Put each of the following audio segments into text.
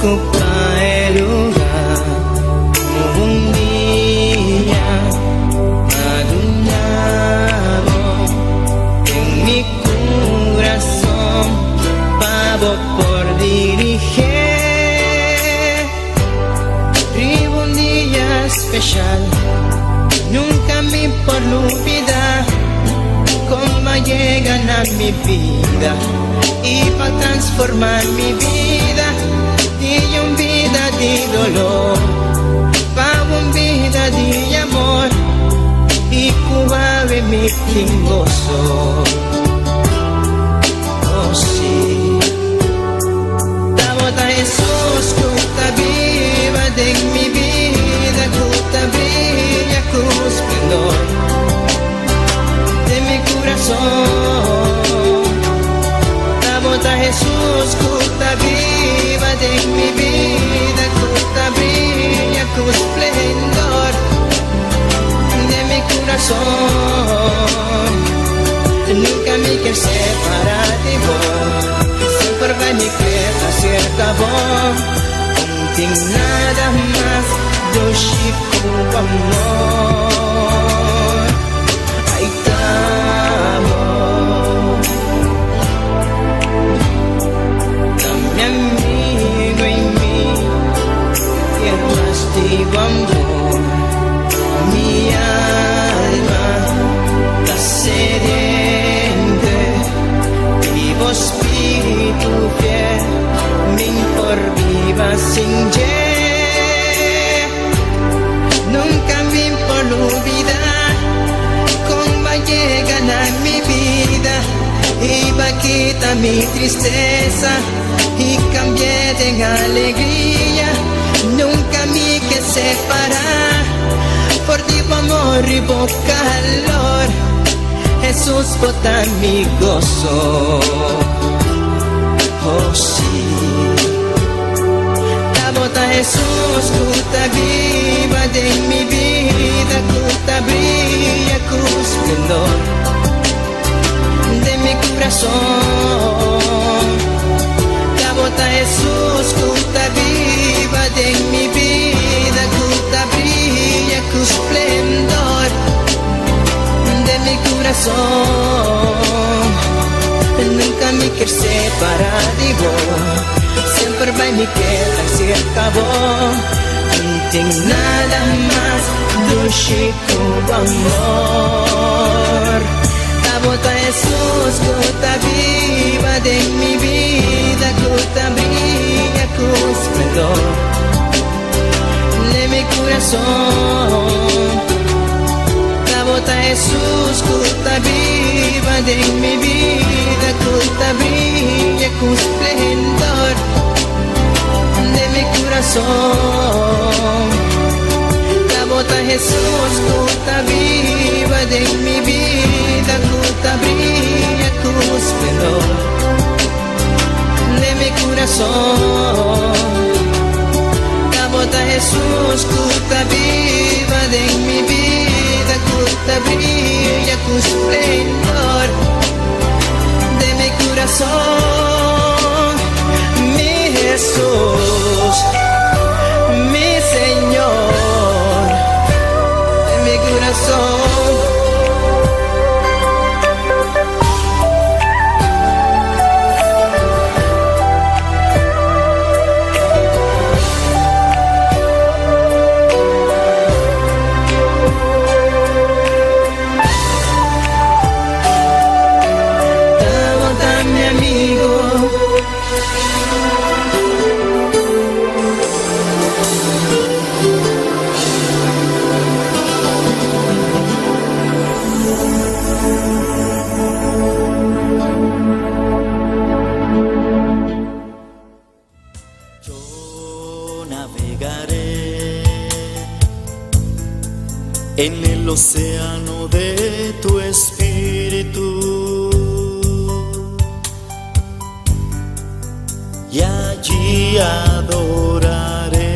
ocupa el lugar. Un día madurado en mi corazón, pavo por dirigir. Vivo un día especial, nunca me por olvidar cómo llegan a mi vida y para transformar mi vida de una vida de dolor para una vida de amor y cuave mi gozo. Oh sí, Tabota Jesús, cuta viva de mi vida, cuta brilla con esplendor de mi corazón. Tabota Jesús, cuta viva de mi vida, cuta brilla con esplendor de mi corazón. Nunca me quiero separar de vos, siempre va mi queda cerca vos. Sin nada más, yo chico amor. Ahí estamos, dame amigo en mí, que castigo amor. Mi alma está sediente, vivo espíritu fiel, me por viva sin nunca me por olvidar cómo llegan a mi vida y va a quitar mi tristeza y cambié de alegría. Nunca me que separar por ti amor y por calor. Jesús bota mi gozo. Oh sí, Tabota Jesús, cuta viva de mi vida, cuta brilla con esplendor de mi corazón. Tabota Jesús, cuta viva de mi vida, cuta brilla con esplendor de mi corazón. Nunca me quiero separar de vos, siempre va mi queda cerca vos. No tengo nada más dulce como amor. Tabota Jesús, gota viva de mi vida, gota brilla con esplendor de mi corazón. Tabota Jesús, gota viva de mi vida, gota brilla con esplendor de mi corazón. Tabota Jesús, gota viva de mi vida, gota brilla con esplendor de mi corazón. Tabota Jesús, gota viva de mi vida, gota brilla con esplendor de mi corazón. Mi Jesús, mi Señor, de mi corazón. Tabota mi amigo, yo navegaré en el océano de tu espíritu y allí adoraré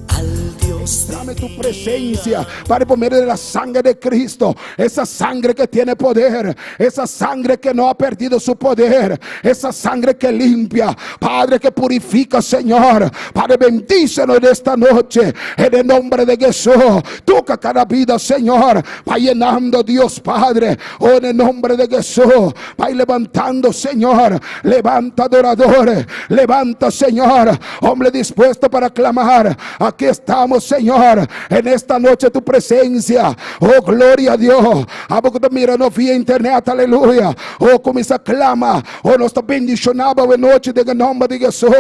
al Dios de tu presencia, Padre, por medio de la sangre de Cristo, esa sangre que tiene poder, esa sangre que no ha perdido su poder, esa sangre que limpia, Padre, que purifica, Señor. Padre, bendícenos en esta noche, en el nombre de Jesús. Toca cada vida, Señor, va llenando, Dios Padre, en el nombre de Jesús, va levantando, Señor, levanta adoradores, levanta, Señor, hombre dispuesto para clamar. Aquí estamos, Señor, en esta noche tu presencia. Oh, gloria a Dios. A poco te mira no via internet, aleluia. Oh, começa a clama. Oh, nós está bendicionado a noite de nome de Jesus.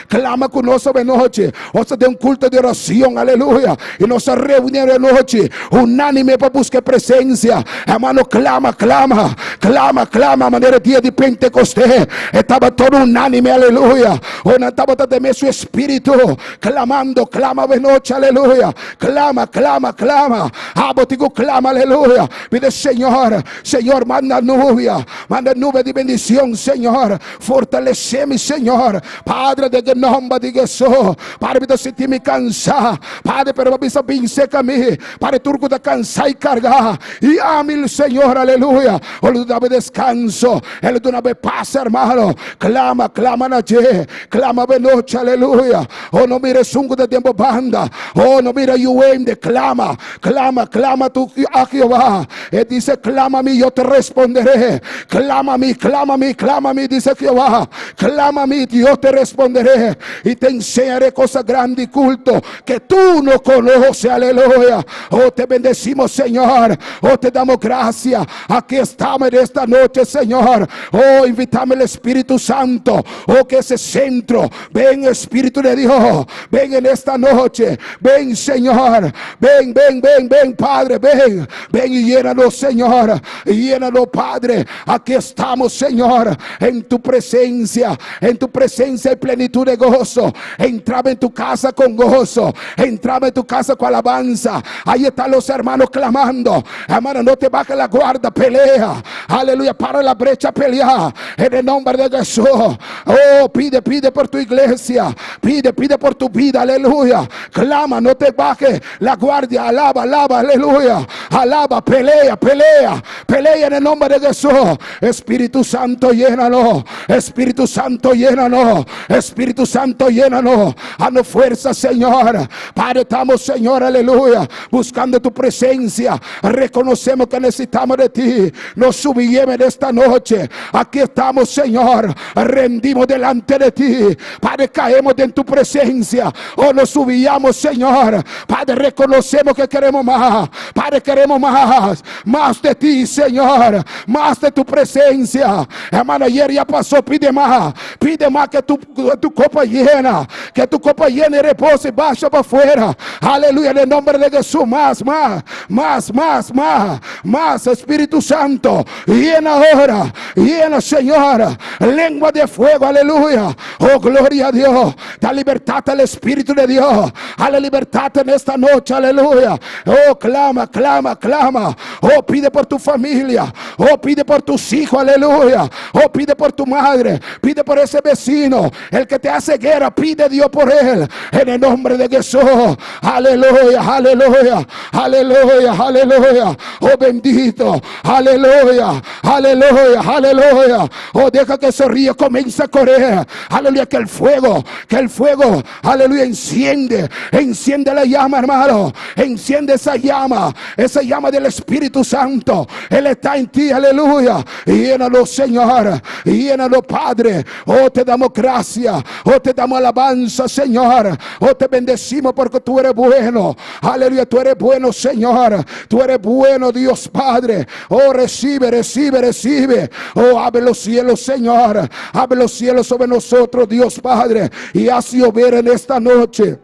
Clama conosco a noite. Você tem culto de oração, aleluia. E nossa reunião a noite, unânime para buscar presença. Hermano, clama, clama, clama, clama. Maneira dia de Pentecostés, estava todo unânime, aleluia. Oh, não estava também seu espírito clamando, clama a noite, aleluia. Clama, clama, clama. Abotigo clama, aleluia. Pide, Senhor, Senhor, manda nuvem de bendição, Senhor. Fortalece-me, Senhor. Padre, de nome de Jesus. Padre, me sentir me cansar. Padre, pero me vencer a mim. Padre, turco da cansar e cargar. E ame, Senhor, aleluia. Ele dá descanso. Ele dá paz, hermano. Clama, clama na je. Clama a noite, aleluia. Oh, não mire sungo de tempo banda. Oh, não mire yuende. Clama, clama, clama tu a Jehová. E dice, clama-me e eu te responderé. Clama-me, clama-me, clama-me, dice Jehová. Clama-me e eu te responderé. E te enseñaré cosa grande y culto que tú no conoces, aleluya. Oh, te bendecimos, Señor. Oh, te damos gracias. Aquí estamos en esta noche, Señor. Oh, invitame el Espíritu Santo. Oh, que ese centro, ven, Espíritu de Dios, ven en esta noche. Ven, Señor. Ven, ven, ven, ven, Padre, ven. Ven y llénanos, Señor. Llénanos, Padre. Aquí estamos, Señor, en tu presencia. En tu presencia hay plenitud de gozo. Entraba en tu casa con gozo. Entraba en tu casa con alabanza. Ahí están los hermanos clamando. Hermano, no te bajes la guarda, pelea. Aleluya, para la brecha, pelea. En el nombre de Jesús. Oh, pide, pide por tu iglesia. Pide, pide por tu vida, aleluya. Clama, no te bajes la guardia. Alaba, alaba, aleluya. Alaba, pelea, pelea. Pelea en el nombre de Jesús. Espíritu Santo, llénalo. Espíritu Santo, llénalo. Espíritu Santo, llénalo. Danos fuerza, Señor. Padre, estamos, Señor, aleluya, buscando tu presencia. Reconocemos que necesitamos de ti. Nos subimos en esta noche. Aquí estamos, Señor. Rendimos delante de ti. Padre, caemos en tu presencia. Oh, nos subíamos, Señor. Padre, reconocemos que queremos más. Padre, queremos más. Más de ti, Señor. Más de tu presencia. Hermano, ayer ya pasó. Pide más. Pide más que tu copa llena. Que tu copa llena y repose y baja para afuera. Aleluya, en el nombre de Jesús. Más, más, más, más, más, más. Espíritu Santo, llena ahora. Llena, Señor. Lengua de fuego, aleluya. Oh, gloria a Dios. Da libertad al Espíritu de Dios. A la libertad en esta noche, aleluya. Oh, clama, clama, clama. Oh, pide por tu familia. Oh, pide por tus hijos, aleluya. Oh, pide por tu madre. Pide por ese vecino. El que te hace guerra, pide a Dios por él. En el nombre de Jesús. Aleluya, aleluya, aleluya, aleluya. Oh, bendito. Aleluya, aleluya, aleluya. Oh, deja que ese río comience a correr. Aleluya, que el fuego, aleluya, enciende la llama, hermano. Enciende esa llama del Espíritu Santo. Él está en ti, aleluya. Llénalo, Señor. Llénalo, Padre. Oh, te damos gracias. Oh, te damos alabanza, Señor. Oh, te bendecimos porque tú eres bueno. Aleluya, tú eres bueno, Señor. Tú eres bueno, Dios Padre. Oh, recibe, recibe, recibe. Oh, abre los cielos, Señor. Abre los cielos sobre nosotros, Dios Padre. Y haz llover en esta noche.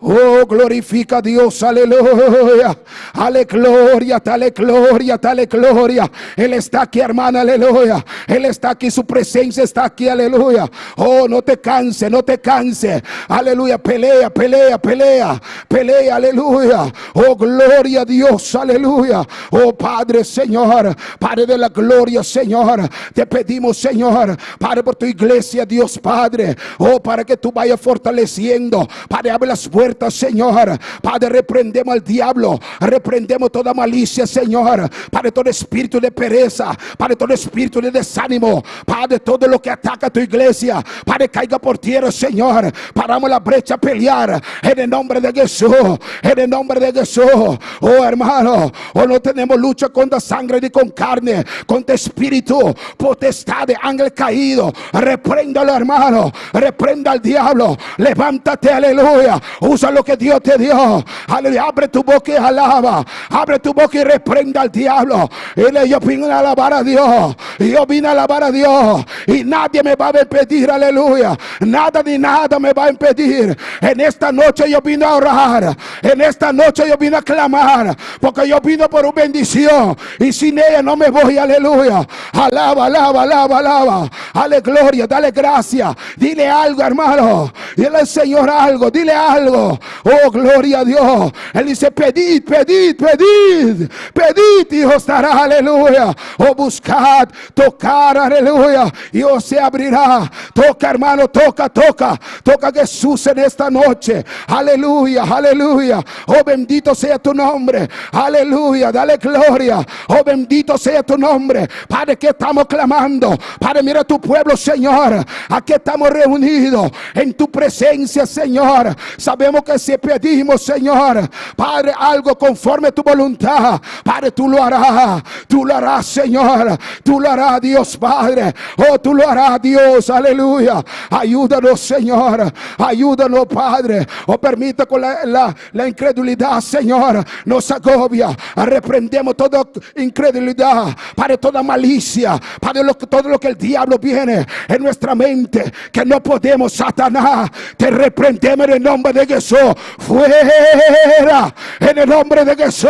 Oh, glorifica a Dios, aleluya. Ale gloria, dale gloria, dale gloria. Él está aquí, hermana, aleluya. Él está aquí, su presencia está aquí, aleluya. Oh, no te canse, no te canse. Aleluya, pelea, pelea, pelea, pelea, aleluya. Oh, gloria a Dios, aleluya. Oh, Padre, Señor, Padre de la gloria, Señor. Te pedimos, Señor, Padre, por tu iglesia, Dios Padre. Oh, para que tú vayas fortaleciendo. Padre, abre las puertas puertas, Señor. Padre, reprendemos al diablo, reprendemos toda malicia, Señor. Padre, todo espíritu de pereza, Padre, todo espíritu de desánimo, Padre, todo lo que ataca a tu iglesia, Padre, caiga por tierra, Señor. Paramos la brecha a pelear en el nombre de Jesús, en el nombre de Jesús. Oh, hermano, no tenemos lucha contra sangre ni con carne, contra espíritu, potestad de ángel caído. Repréndalo, hermano, reprenda al diablo. Levántate, aleluya. Usa lo que Dios te dio, aleluya. Abre tu boca y alaba, abre tu boca y reprenda al diablo. Y yo vine a alabar a Dios, yo vine a alabar a Dios, y nadie me va a impedir, aleluya. Nada ni nada me va a impedir. En esta noche yo vine a orar, en esta noche yo vine a clamar, porque yo vine por una bendición, y sin ella no me voy, aleluya. Alaba, alaba, alaba, alaba. Dale gloria, dale gracia. Dile algo, hermano. Dile al Señor algo, dile algo. Oh, gloria a Dios. Él dice: pedid, pedid, pedid, pedid y os dará, aleluya. Oh, buscad, tocar, aleluya, y os se abrirá. Toca, hermano, toca, toca, toca a Jesús en esta noche, aleluya, aleluya. Oh, bendito sea tu nombre, aleluya, dale gloria. Oh, bendito sea tu nombre. Padre, que estamos clamando, Padre, mira tu pueblo, Señor. Aquí estamos reunidos en tu presencia, Señor. Sabemos que si pedimos, Señor, Padre, algo conforme a tu voluntad, Padre, tú lo harás, Señor, tú lo harás, Dios Padre. Oh, tú lo harás, Dios, aleluya. Ayúdanos, Señor, ayúdanos, Padre. Oh, permita con la incredulidad, Señor, nos agobia. Reprendemos toda incredulidad, Padre, toda malicia, Padre, todo lo que el diablo viene en nuestra mente, que no podemos, Satanás, te reprendemos en el nombre de Jesús. Fuera, en el nombre de Jesús.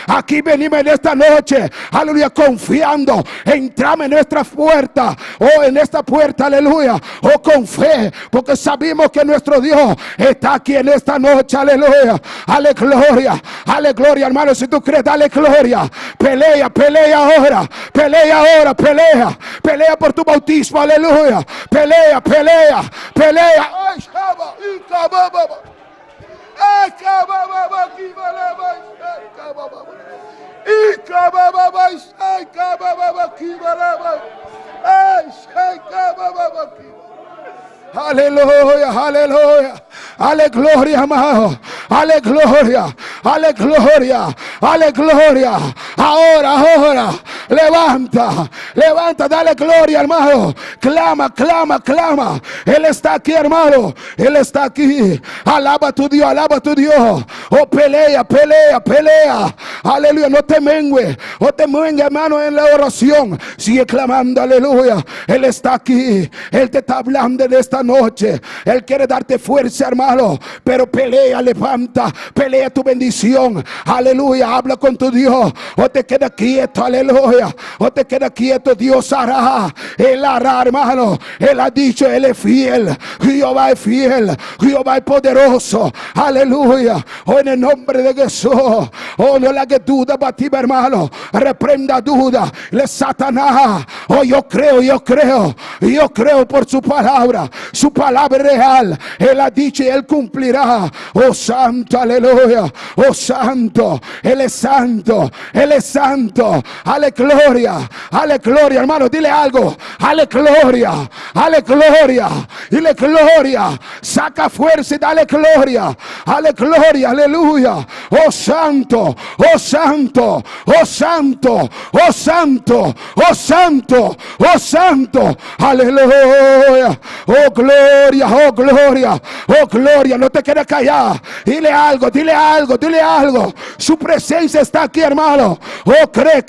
Aquí venimos en esta noche, aleluya, confiando. Entramos en nuestra puerta, oh, en esta puerta, aleluya, oh, con fe, porque sabemos que nuestro Dios está aquí en esta noche, aleluya. Ale gloria, hermano. Si tú crees, dale gloria. Pelea, pelea ahora, pelea ahora, pelea, pelea por tu bautismo, aleluya. Pelea, pelea, pelea. Ay, Shaba, Ikababa. Ay, Kababa, Kibalaba, Kababa. Ikababa, ay, Kababa, Kibalaba. Ay, Kababa, Kibalaba. Aleluya, aleluya. Ale gloria, amado. Ale gloria, ale gloria, ale gloria. Ahora, levanta, levanta, dale gloria, hermano. Clama, clama, clama. Él está aquí, hermano. Él está aquí. Alaba a tu Dios, alaba a tu Dios. Oh, pelea, pelea, pelea. Aleluya, no te mengue, no te mengue, hermano, en la oración. Sigue clamando, aleluya. Él está aquí. Él te está hablando de esta noche. Él quiere darte fuerza, hermano. Pero pelea, levanta, pelea tu bendición. Aleluya, habla con tu Dios. O te queda quieto, aleluya. O te queda quieto, Dios hará. Él hará, hermano. Él ha dicho, Él es fiel. Jehová es fiel. Jehová es poderoso. Aleluya. Oh, en el nombre de Jesús. Oh, no le hagas duda, bativa, hermano. Reprenda duda. Le Satanás. Oh, yo creo por su palabra. Su palabra es real. Él ha dicho y Él cumplirá. Oh, santo, aleluya. Oh, santo. Él es santo. Él es santo. Ale gloria. Ale gloria, hermano. Dile algo. Ale gloria. Ale gloria. Dile gloria. Saca fuerza y dale gloria. Ale gloria. Aleluya. Oh, santo. Oh, santo. Oh, santo. Oh, santo. Oh, santo. Oh, santo. Aleluya. Oh, gloria. Oh, gloria. Oh, gloria. No te quedes callar. Dile algo, dile algo, dile algo. Su presencia está aquí, hermano. Oh, cree.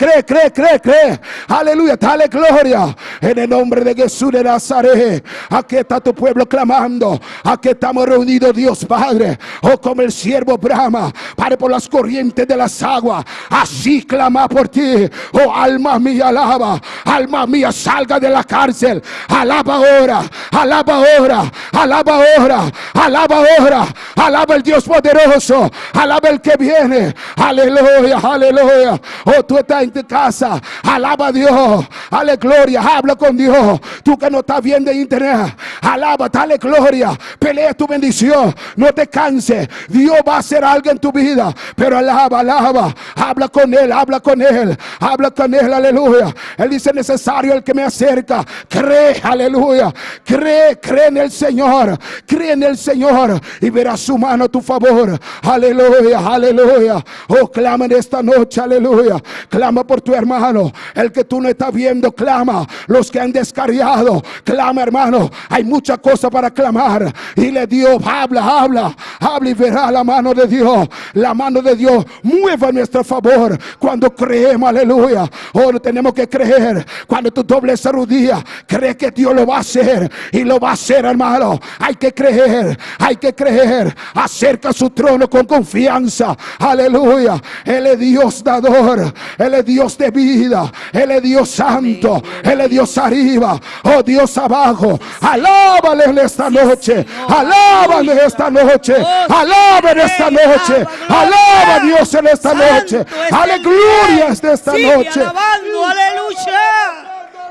Aleluya, dale gloria. En el nombre de Jesús de Nazaret. Aquí está tu pueblo clamando. Aquí estamos reunidos, Dios Padre. Oh, como el siervo brama, Padre, por las corrientes de las aguas. Así clama por ti. Oh, alma mía, alaba. Alma mía, salga de la cárcel. Alaba ahora. Alaba ahora. Alaba ahora. Alaba ahora. Alaba el Dios poderoso. Alaba el que viene. Aleluya. Aleluya, aleluya. Oh, tú estás en tu casa, alaba a Dios, dale gloria, habla con Dios. Tú que no estás viendo en internet, alaba, dale gloria, pelea tu bendición, no te canses. Dios va a hacer algo en tu vida, pero alaba, alaba, habla con Él, habla con Él, habla con Él, aleluya. Él dice: necesario el que me acerca, cree, aleluya, cree en el Señor, cree en el Señor y verás su mano a tu favor. Aleluya, aleluya. Oh, clama en esta noche, aleluya. Clama por tu hermano, el que tú no estás viendo, clama. Los que han descarriado, clama, hermano. Hay mucha cosa para clamar. Dile: Dios, habla y verá la mano de Dios. La mano de Dios mueva a nuestro favor cuando creemos, aleluya. Oh, tenemos que creer. Cuando tú dobles esa rodilla, cree que Dios lo va a hacer y lo va a hacer, hermano. Hay que creer, hay que creer. Acerca a su trono con confianza, aleluya. Él es Dios dador, Él es Dios de vida, Él es Dios santo, Él es Dios arriba, oh Dios abajo. Alábale en esta noche, alábale esta noche, alaba en esta noche, alaba a Dios en esta noche, aleluya en esta noche. Alabando, aleluya.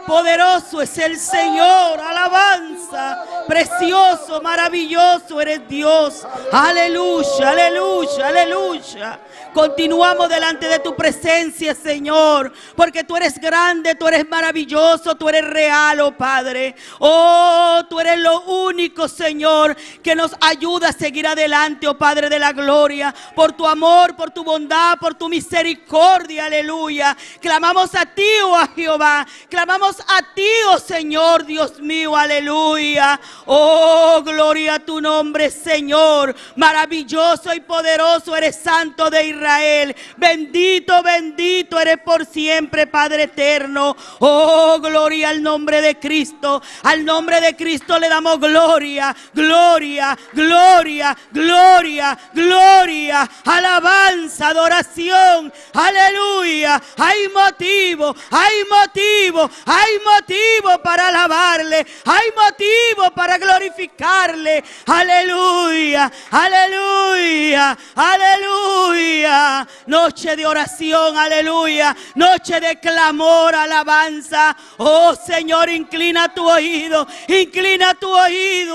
Poderoso es el Señor, alabanza, precioso, maravilloso eres Dios, aleluya, aleluya, aleluya. Continuamos delante de tu presencia, Señor, porque tú eres grande, tú eres maravilloso, tú eres real, oh Padre. Oh, tú eres lo único, Señor, que nos ayuda a seguir adelante, oh Padre de la gloria, por tu amor, por tu bondad, por tu misericordia, aleluya. Clamamos a ti, oh a Jehová, clamamos a ti, oh Señor, Dios mío, aleluya. Oh, gloria a tu nombre, Señor, maravilloso y poderoso eres, Santo de Israel. Bendito, bendito eres por siempre, Padre eterno. Oh, gloria al nombre de Cristo. Al nombre de Cristo le damos gloria, gloria, gloria, gloria, gloria, alabanza, adoración, aleluya. Hay motivo, hay motivo, hay motivo para alabarle, hay motivo para glorificarle, aleluya, aleluya, aleluya. Noche de oración, aleluya. Noche de clamor, alabanza. Oh Señor, inclina tu oído,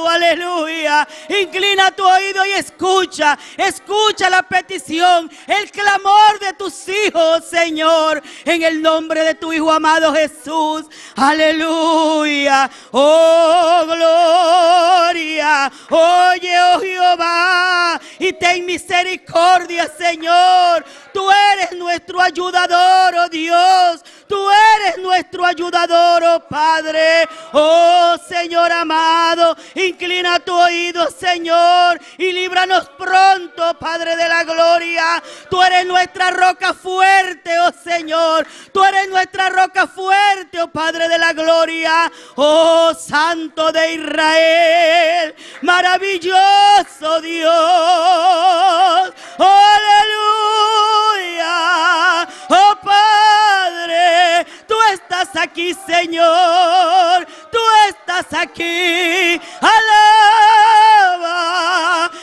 aleluya. Inclina tu oído y escucha, escucha la petición, el clamor de tus hijos, Señor, en el nombre de tu Hijo amado Jesús, aleluya. Oh, gloria. Oye, oh Jehová, y ten misericordia, Señor. Tú eres nuestro ayudador, oh Dios. Tú eres nuestro ayudador, oh Padre. Oh Señor amado, inclina tu oído, Señor, y líbranos pronto, Padre de la gloria. Tú eres nuestra roca fuerte, oh Señor. Tú eres nuestra roca fuerte, oh Padre de la gloria. Oh Santo de Israel, maravilloso Dios. Aleluya. Oh Padre, tú estás aquí, Señor. Tú estás aquí. Alaba,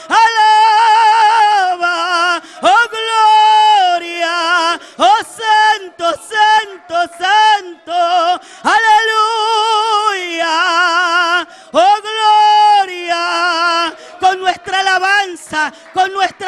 alaba. Oh gloria. Oh santo, santo, santo. Aleluya. Oh gloria. Con nuestra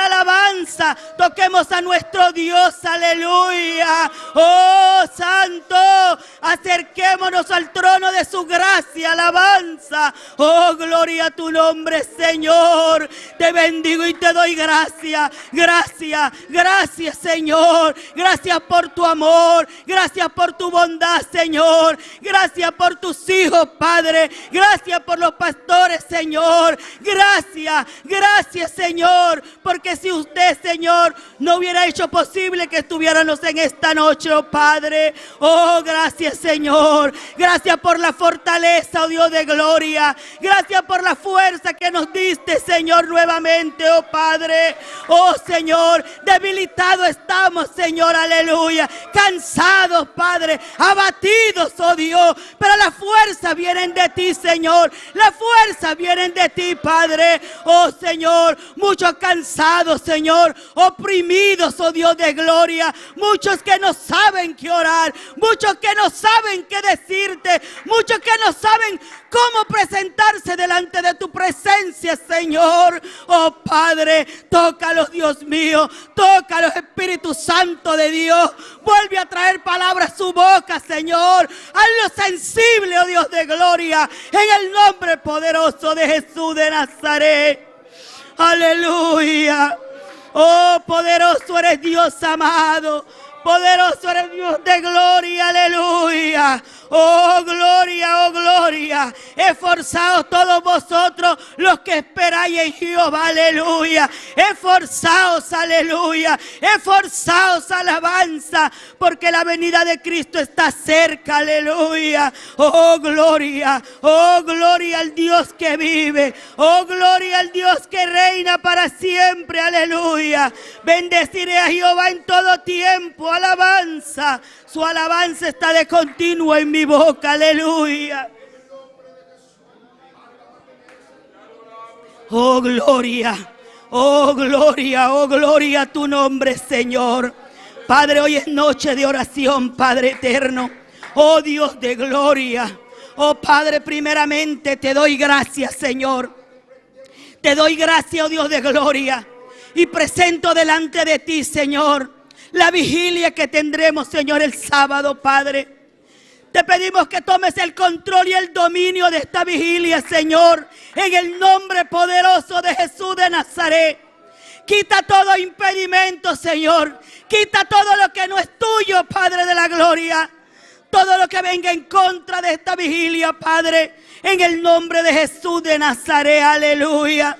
alabanza, toquemos a nuestro Dios, aleluya. Oh santo, acerquémonos al trono de su gracia, alabanza. Oh gloria a tu nombre, Señor. Te bendigo y te doy gracias, gracias, gracias, Señor. Gracias por tu amor, gracias por tu bondad, Señor. Gracias por tus hijos, Padre. Gracias por los pastores, Señor. Gracias, gracias, Señor, porque si usted, Señor, no hubiera hecho posible que estuviéramos en esta noche, oh Padre. Oh, gracias, Gracias, Señor. Gracias por la fortaleza, oh Dios de gloria. Gracias por la fuerza que nos diste, Señor, nuevamente, oh Padre. Oh Señor, debilitados estamos, Señor, aleluya. Cansados, Padre, abatidos, oh Dios. Pero la fuerza viene de ti, Señor. La fuerza viene de ti, Padre. Oh Señor, muchos cansados, Señor, oprimidos, oh Dios de gloria. Muchos que no saben qué orar, muchos que no saben qué decirte, muchos que no saben cómo presentarse delante de tu presencia, Señor. Oh Padre, tócalos, Dios mío, tócalos, Espíritu Santo de Dios. Vuelve a traer palabras a su boca, Señor. Hazlo sensible, oh Dios de gloria, en el nombre poderoso de Jesús de Nazaret. Aleluya. Oh, poderoso eres Dios amado. Poderoso eres Dios de gloria, aleluya. Oh gloria, oh gloria. Esforzaos todos vosotros los que esperáis en Jehová, aleluya. Esforzaos, aleluya. Esforzaos, alabanza, porque la venida de Cristo está cerca, aleluya. Oh gloria al Dios que vive. Oh gloria al Dios que reina para siempre, aleluya. Bendeciré a Jehová en todo tiempo, alabanza. Su alabanza está de continuo en mi boca, aleluya. Oh gloria, oh gloria, oh gloria a tu nombre, Señor. Padre, hoy es noche de oración, Padre eterno. Oh Dios de gloria. Oh Padre, primeramente te doy gracias, Señor. Te doy gracias, oh Dios de gloria. Y presento delante de ti, Señor, la vigilia que tendremos, Señor, el sábado, Padre. Te pedimos que tomes el control y el dominio de esta vigilia, Señor, en el nombre poderoso de Jesús de Nazaret. Quita todo impedimento, Señor. Quita todo lo que no es tuyo, Padre de la gloria. Todo lo que venga en contra de esta vigilia, Padre, en el nombre de Jesús de Nazaret, aleluya.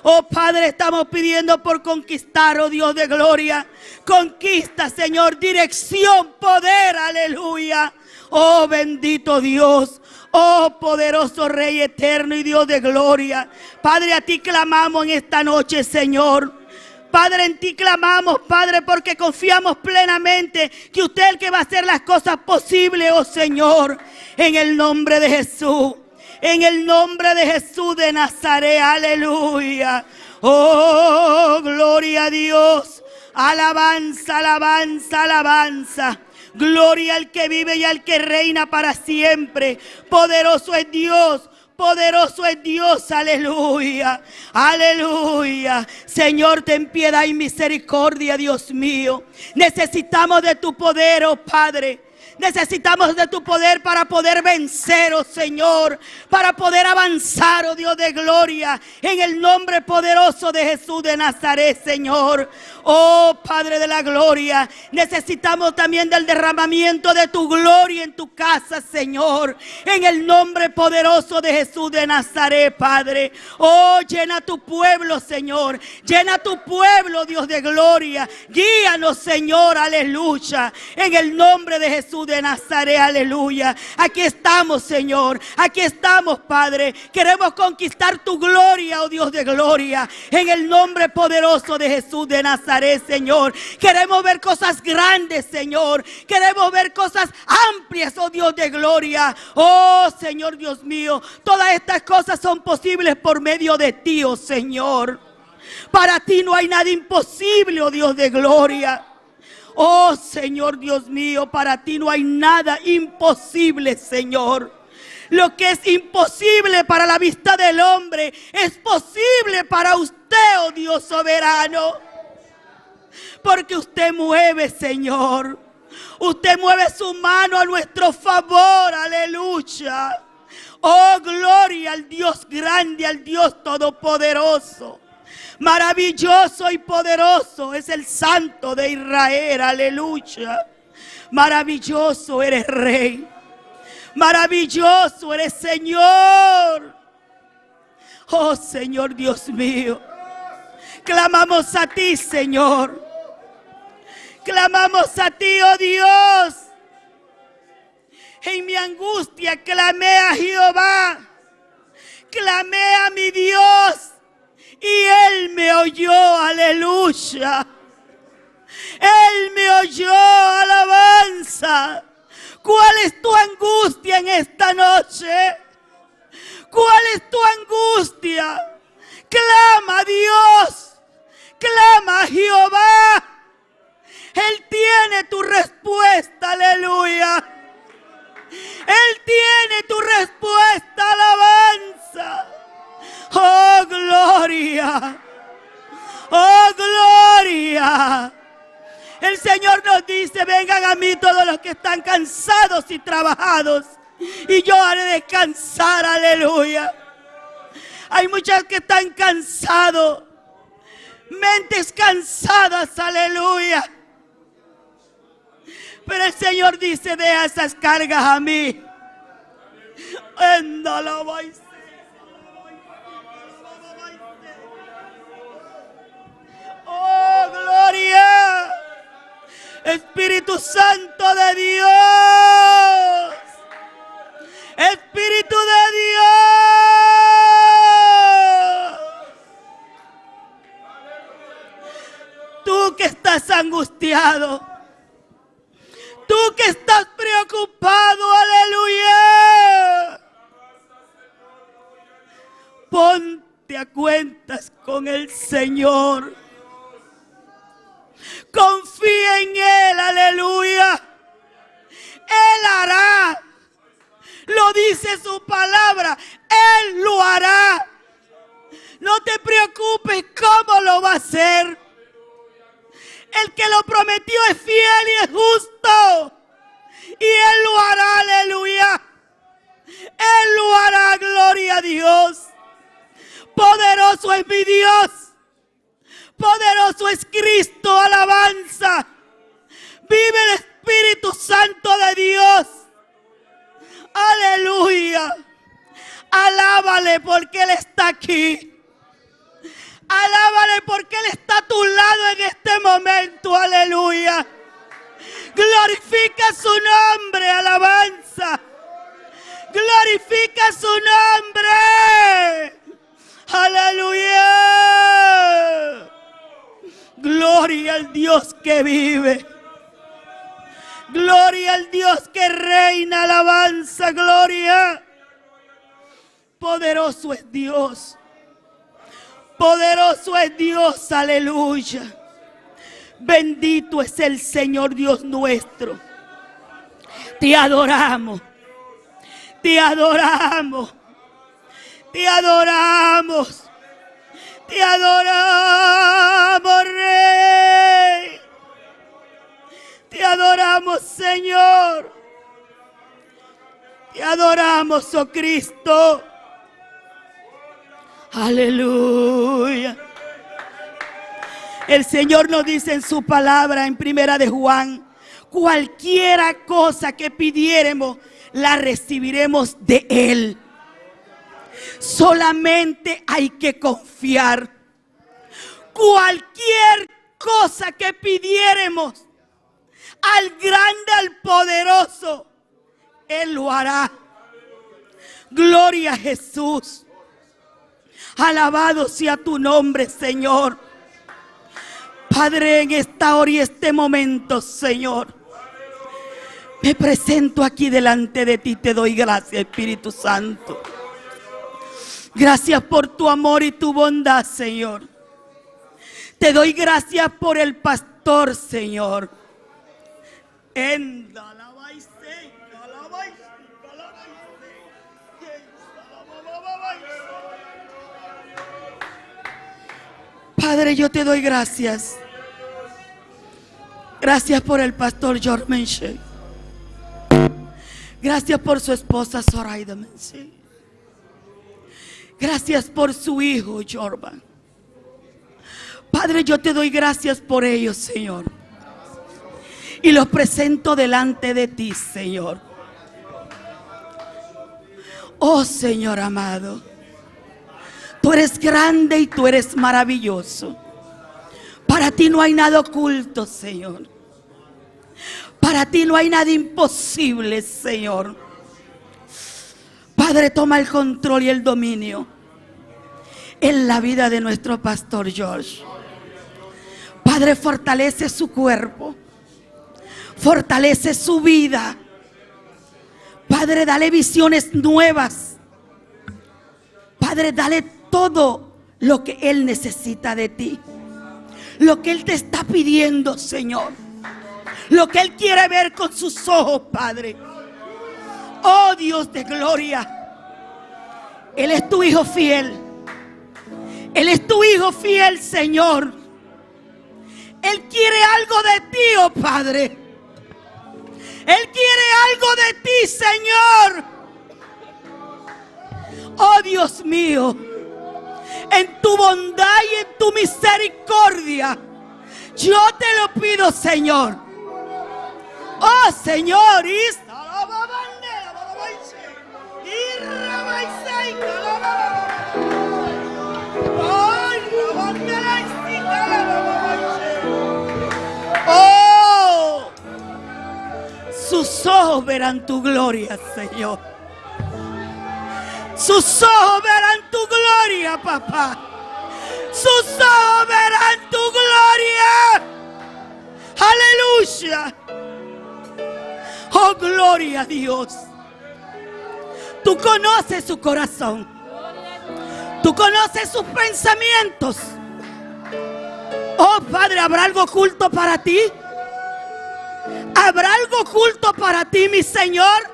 Oh Padre, estamos pidiendo por conquistar, oh Dios de gloria. Conquista, Señor, dirección, poder, aleluya. Oh bendito Dios, oh poderoso Rey eterno y Dios de gloria. Padre, a ti clamamos en esta noche, Señor. Padre, en ti clamamos, Padre, porque confiamos plenamente que usted es el que va a hacer las cosas posibles, oh Señor. En el nombre de Jesús. En el nombre de Jesús de Nazaret, aleluya. Oh, gloria a Dios. Alabanza, alabanza, alabanza. Gloria al que vive y al que reina para siempre. Poderoso es Dios. Poderoso es Dios, aleluya, aleluya. Señor, ten piedad y misericordia, Dios mío. Necesitamos de tu poder, oh Padre. Necesitamos de tu poder para poder vencer, oh Señor, para poder avanzar, oh Dios de gloria, en el nombre poderoso de Jesús de Nazaret, Señor. Oh Padre de la gloria, necesitamos también del derramamiento de tu gloria en tu casa, Señor, en el nombre poderoso de Jesús de Nazaret, Padre. Oh, llena tu pueblo, Señor, llena tu pueblo, Dios de gloria. Guíanos, Señor, aleluya, en el nombre de Jesús de Nazaret, aleluya. Aquí estamos, Señor, aquí estamos, Padre. Queremos conquistar tu gloria, oh Dios de gloria, en el nombre poderoso de Jesús de Nazaret, Señor. Queremos ver cosas grandes, Señor. Queremos ver cosas amplias, oh Dios de gloria. Oh Señor Dios mío, todas estas cosas son posibles por medio de ti, oh Señor. Para ti no hay nada imposible, oh Dios de gloria. Oh Señor Dios mío, para ti no hay nada imposible, Señor. Lo que es imposible para la vista del hombre es posible para usted, oh Dios soberano. Porque usted mueve, Señor. Usted mueve su mano a nuestro favor, aleluya. Oh, gloria al Dios grande, al Dios todopoderoso. Maravilloso y poderoso es el Santo de Israel, aleluya. Maravilloso eres Rey. Maravilloso eres Señor. Oh Señor Dios mío, clamamos a ti, Señor. Clamamos a ti, oh Dios. aleluya, clamé a Jehová, clamé a mi Dios y Él me oyó, aleluya. Él me oyó, alabanza. ¿Cuál es tu angustia en esta noche? ¿Cuál es tu angustia? Clama a Dios, clama a Jehová. Él tiene tu respuesta, aleluya. Él tiene tu respuesta, alabanza. Oh, gloria. Oh, gloria. El Señor nos dice: vengan a mí todos los que están cansados y trabajados, y yo haré descansar, aleluya. Hay muchos que están cansados, mentes cansadas, aleluya. Pero el Señor dice: deja esas cargas a mí. Oh, gloria. Espíritu Santo de Dios. Espíritu de Dios. Tú que estás angustiado, tú que estás preocupado, aleluya. Ponte a cuentas con el Señor. Confía en Él, aleluya. Él hará. Lo dice su palabra. Él lo hará. No te preocupes cómo lo va a hacer. El que lo prometió es fiel y es justo. Y Él lo hará, aleluya. Él lo hará, gloria a Dios. Poderoso es mi Dios. Poderoso es Cristo, alabanza. Vive el Espíritu Santo de Dios. Aleluya. Alábale porque Él está aquí. Alábale porque Él está a tu lado en este momento, aleluya. Glorifica su nombre, alabanza. Glorifica su nombre. Aleluya. Gloria al Dios que vive. Gloria al Dios que reina, alabanza, gloria. Poderoso es Dios. Poderoso es Dios, aleluya. Bendito es el Señor Dios nuestro. Te adoramos. Te adoramos. Te adoramos. Te adoramos, Rey. Te adoramos, Señor. Te adoramos, oh Cristo. Aleluya. El Señor nos dice en su palabra en Primera de Juan: cualquiera cosa que pidiéremos, la recibiremos de Él. Solamente hay que confiar. Cualquier cosa que pidiéremos al grande, al poderoso, Él lo hará. Gloria a Jesús. Alabado sea tu nombre, Señor. Padre, en esta hora y este momento, Señor, me presento aquí delante de ti. Te doy gracias, Espíritu Santo. Gracias por tu amor y tu bondad, Señor. Te doy gracias por el pastor, Señor. Padre, yo te doy gracias. Gracias por el pastor George Menche. Gracias por su esposa Zoraida Menche. Gracias por su hijo Jorban. Padre, yo te doy gracias por ellos, Señor. Y los presento delante de ti, Señor. Oh Señor amado, tú eres grande y tú eres maravilloso. Para ti no hay nada oculto, Señor. Para ti no hay nada imposible, Señor. Padre, toma el control y el dominio en la vida de nuestro pastor George. Padre, fortalece su cuerpo, fortalece su vida. Padre, dale visiones nuevas. Padre, dale todo lo que él necesita de ti, lo que él te está pidiendo, Señor, lo que él quiere ver con sus ojos, Padre. Oh Dios de gloria, él es tu hijo fiel. Él es tu hijo fiel, Señor. Él quiere algo de ti, oh Padre. Él quiere algo de ti, Señor. Oh Dios mío, en tu bondad y en tu misericordia, yo te lo pido, Señor. Oh Señor, oh, sus ojos verán tu gloria, Señor. Sus ojos verán tu gloria, papá. Sus ojos verán tu gloria. Aleluya. Oh, gloria a Dios. Tú conoces su corazón. Tú conoces sus pensamientos. Oh Padre, ¿habrá algo oculto para ti? ¿Habrá algo oculto para ti, mi Señor?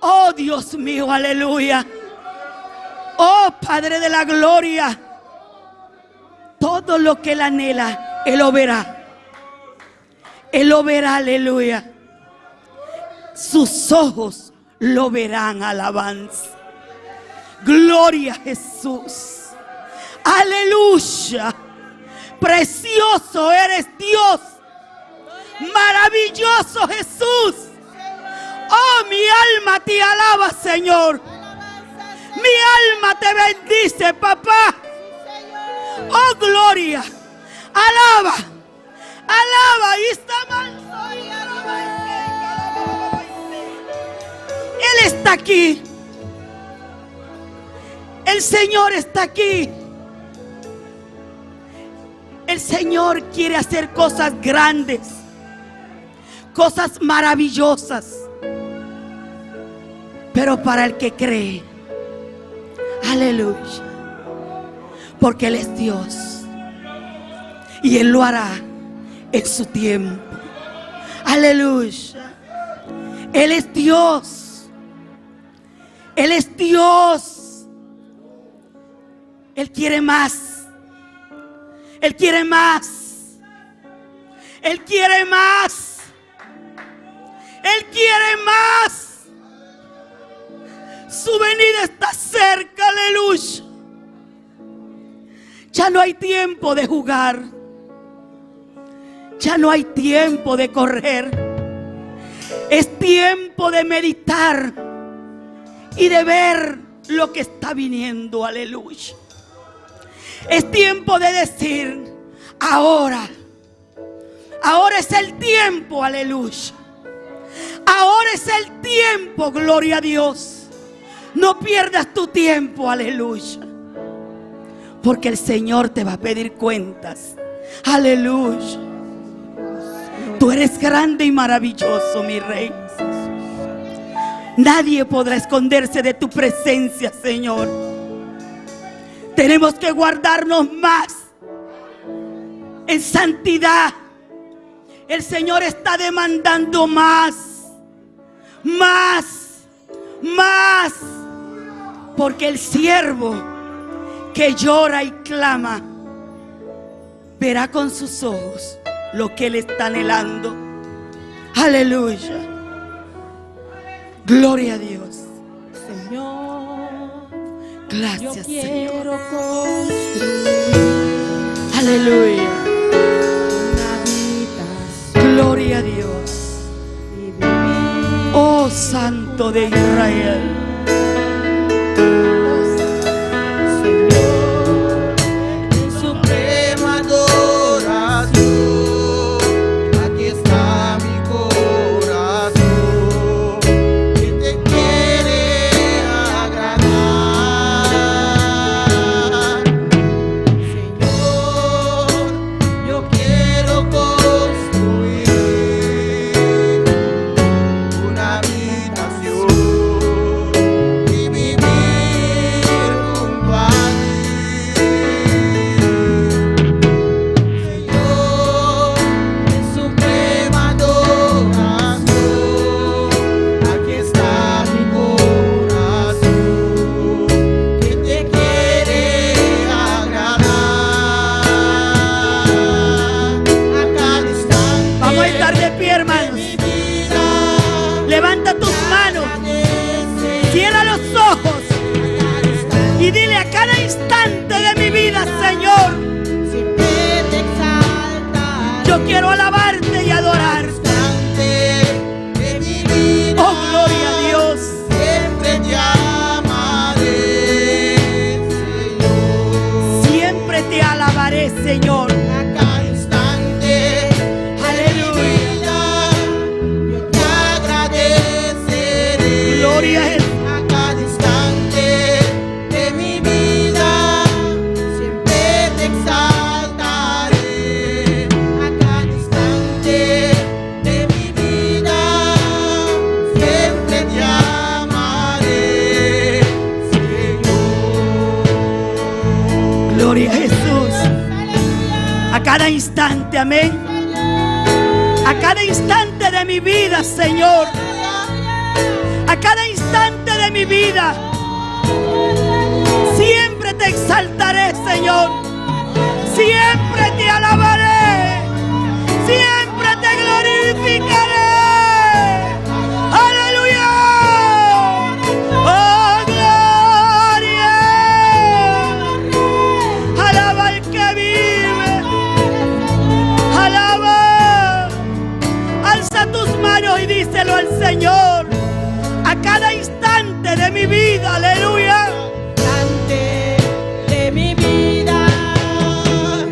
Oh Dios mío, aleluya. Oh Padre de la gloria, todo lo que Él anhela, Él lo verá. Él lo verá, aleluya. Sus ojos lo verán, alabanza. Gloria a Jesús. Aleluya. Precioso eres Dios. Maravilloso Jesús. Oh, mi alma te alaba, Señor. Mi alma te bendice, papá. Oh, gloria. Alaba. Alaba. Y está manso y alaba. Él está aquí. El Señor está aquí. El Señor quiere hacer cosas grandes, cosas maravillosas. Pero para el que cree, aleluya, porque Él es Dios y Él lo hará en su tiempo. Aleluya. Él es Dios. Él es Dios. Él quiere más. Él quiere más. Él quiere más. Él quiere más. Su venida está cerca, aleluya. Ya no hay tiempo de jugar. Ya no hay tiempo de correr. Es tiempo de meditar y de ver lo que está viniendo, aleluya. Es tiempo de decir, ahora es el tiempo, aleluya. Ahora es el tiempo, gloria a Dios. No pierdas tu tiempo, aleluya. Porque el Señor te va a pedir cuentas, aleluya. Tú eres grande y maravilloso, mi Rey. Nadie podrá esconderse de tu presencia, Señor. Tenemos que guardarnos más en santidad. El Señor está demandando más, más, más. Porque el siervo que llora y clama verá con sus ojos lo que Él está anhelando. Aleluya. Gloria a Dios. Señor, Gracias, yo Señor. quiero construir Aleluya. una habitación Gloria a Dios. y vivir. Oh Santo de Israel. Señor, en Suprema adoración, aquí está mi corazón, que te quiere cada instante, amén. A cada instante de mi vida, Señor. A cada instante de mi vida. Siempre te exaltaré, Señor. Siempre te alabaré. Siempre te glorificaré. Aleluya. Oh, gloria. Alaba al que vive. Alaba. Alza tus manos y díselo al Señor. A cada instante de mi vida, aleluya. Instante de mi vida,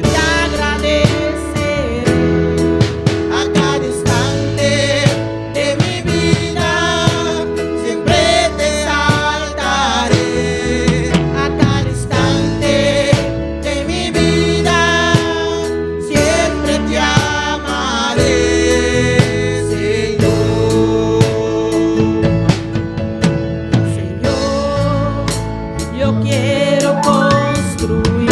te agradeceré. A cada instante de mi vida, siempre te exaltaré. A cada instante De mi vida, siempre te amaré, Señor. Señor, yo quiero construir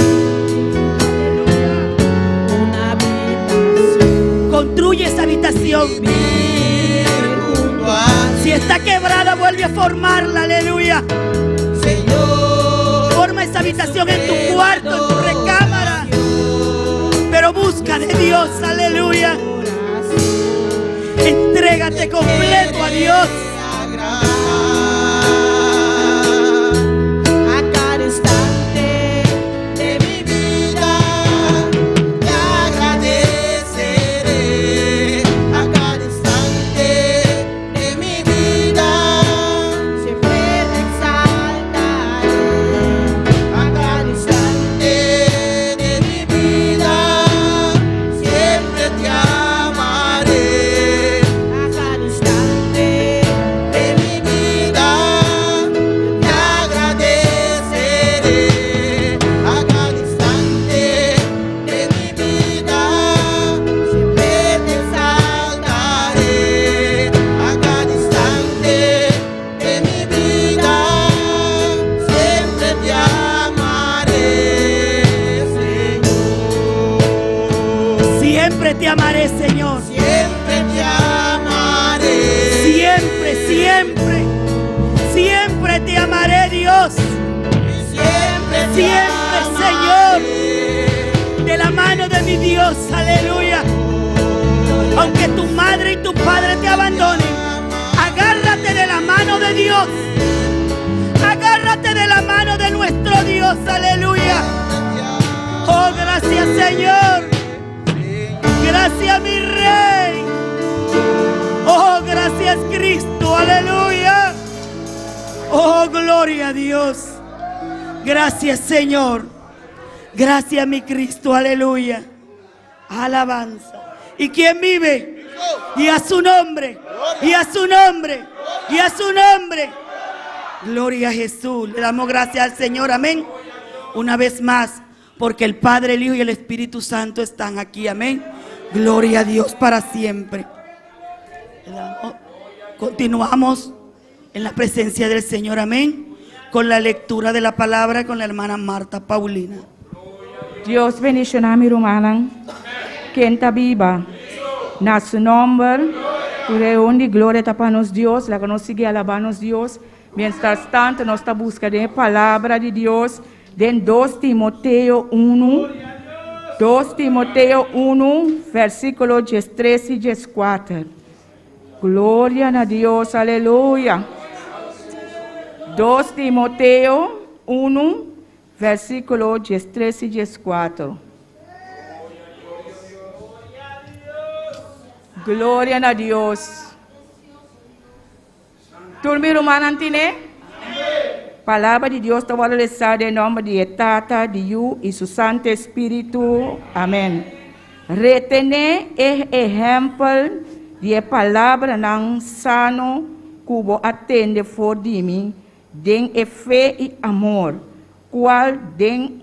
una habitación. Construye esa habitación. Vivir junto a Si está quebrada, vuelve a formarla, aleluya. Señor. Forma esa habitación en tu cuarto, en tu recámara. Pero busca de Dios, aleluya. Entrégate completo a Dios. A cada instante De mi vida te agradeceré. A cada instante de mi vida siempre te exaltaré. a cada instante de mi vida siempre te amaré. A cada instante De mi vida te agradeceré. A cada instante de mi vida siempre te exaltaré. A cada instante de mi vida siempre te amaré, Señor. Siempre te amaré, Señor. Siempre te amaré. Siempre, siempre. Siempre te amaré, Dios. Siempre te Siempre, amaré. De la mano de mi Dios, aleluya. Aunque tu madre y tu padre te abandonen, agárrate de la mano de Dios. Agárrate de la mano de nuestro Dios, aleluya. Oh, gracias, Señor. Gracias, mi Rey. Oh, gracias, Cristo, aleluya. Oh, gloria a Dios. Gracias, Señor. Gracias, mi Cristo, aleluya. Alabanza. ¿Y quién vive? Y a su nombre. Y a su nombre. Y a su nombre. Gloria a Jesús. Le damos gracias al Señor, amén. Una vez más, porque el Padre, el Hijo y el Espíritu Santo están aquí, amén. Gloria a Dios para siempre. Continuamos en la presencia del Señor, amén, con la lectura de la palabra con la hermana Marta Paulina. Dios bendicionar mi hermana, quien está viva. Na su nombre, tu reúne gloria para nos Dios, la que nos sigue alabarnos Dios. Mientras tanto, nos está buscando palabra de Dios, en 2 Timoteo 1, 2 Timoteo 1, versículo 13 y 14. Gloria a Dios, aleluya. 2 Timoteo 1, versículo 13 y 14. Gloria a Dios. Turmi rumana tiene. Palabra de Dios te va a rezar en nombre de Tata, de Hijo y su Santo Espíritu. Amén. Retener el ejemplo de palabra nan sano cubo atende for de mim, den fe y amor, cual den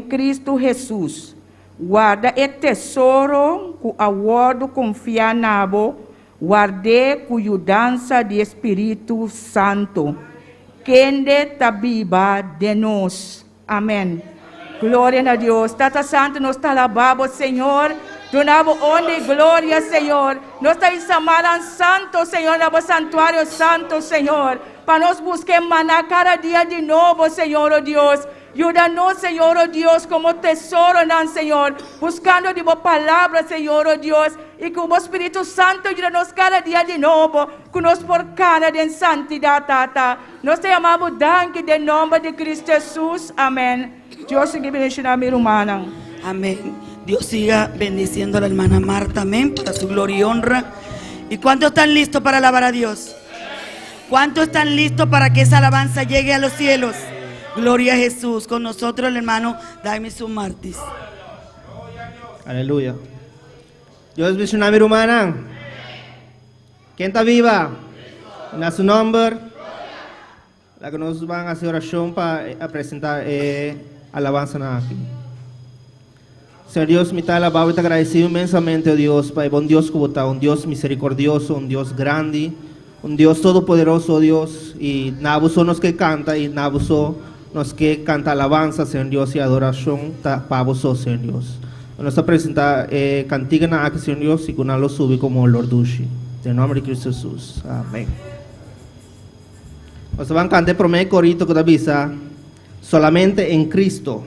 Cristo Jesús. Guarda el tesouro cu aguardo confiar nabo, guarde cuya dança de Espíritu Santo. Quende tabiba de nós. Amém. Glória a Deus. Tata Santo, nós te alabamos, Senhor. Donamos honra e glória, Senhor. Nós te chamamos santo, Senhor, no santuário santo, Senhor. Para nós buscar maná cada dia de novo, Senhor, oh Deus. Ajuda-nos, Senhor, oh Deus, como tesouro, não, Senhor. Buscando de boa palavra, Senhor, oh Deus. E que o Espírito Santo ajuda-nos cada dia de novo. Que nos por cada dia em santidade, Tata. Nós te amamos, danke, em nome de Cristo Jesus. Amém. Dios sigue bendiciendo a mi hermana. Amén. Dios siga bendiciendo a la hermana Marta, amén, para su gloria y honra. ¿Y cuántos están listos para alabar a Dios? ¿Cuántos están listos para que esa alabanza llegue a los cielos? Gloria a Jesús. Con nosotros el hermano Daimeson Martis. Aleluya. Dios bendiga a mi hermana. ¿Quién está viva? En su nombre. La que nos van a hacer oración para presentar alabanza aquí. Señor Dios, me está alabado y te agradecido inmensamente, oh Dios, Pai, buen Dios como está, un Dios misericordioso, un Dios grande, un Dios todopoderoso, oh Dios, y nabuso nos que canta, y nabuso nos que canta alabanza, Señor Dios, y adoración para vos, Señor Dios. Nos a presentar cantiga aquí, Señor Dios, y con lo sube como Lord Dushi. En el nombre de Cristo Jesús. Amén. Nos van a cantar el primer corito que te avisa, solamente en Cristo.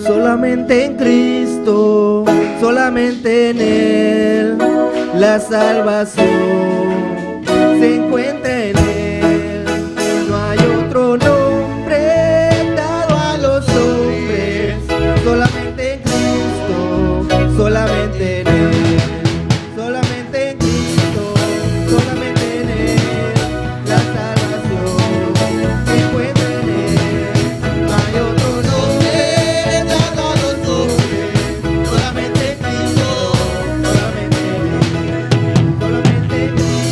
Solamente en Cristo, solamente en Él, la salvación se encuentra en Él. No hay otro nombre dado a los hombres, solamente en Cristo, solamente en Él, solamente en Cristo, solamente en Él, la salvación se encuentra en Él. No hay otro nombre dado a los hombres, solamente en Cristo, solamente en Él, solamente en Cristo.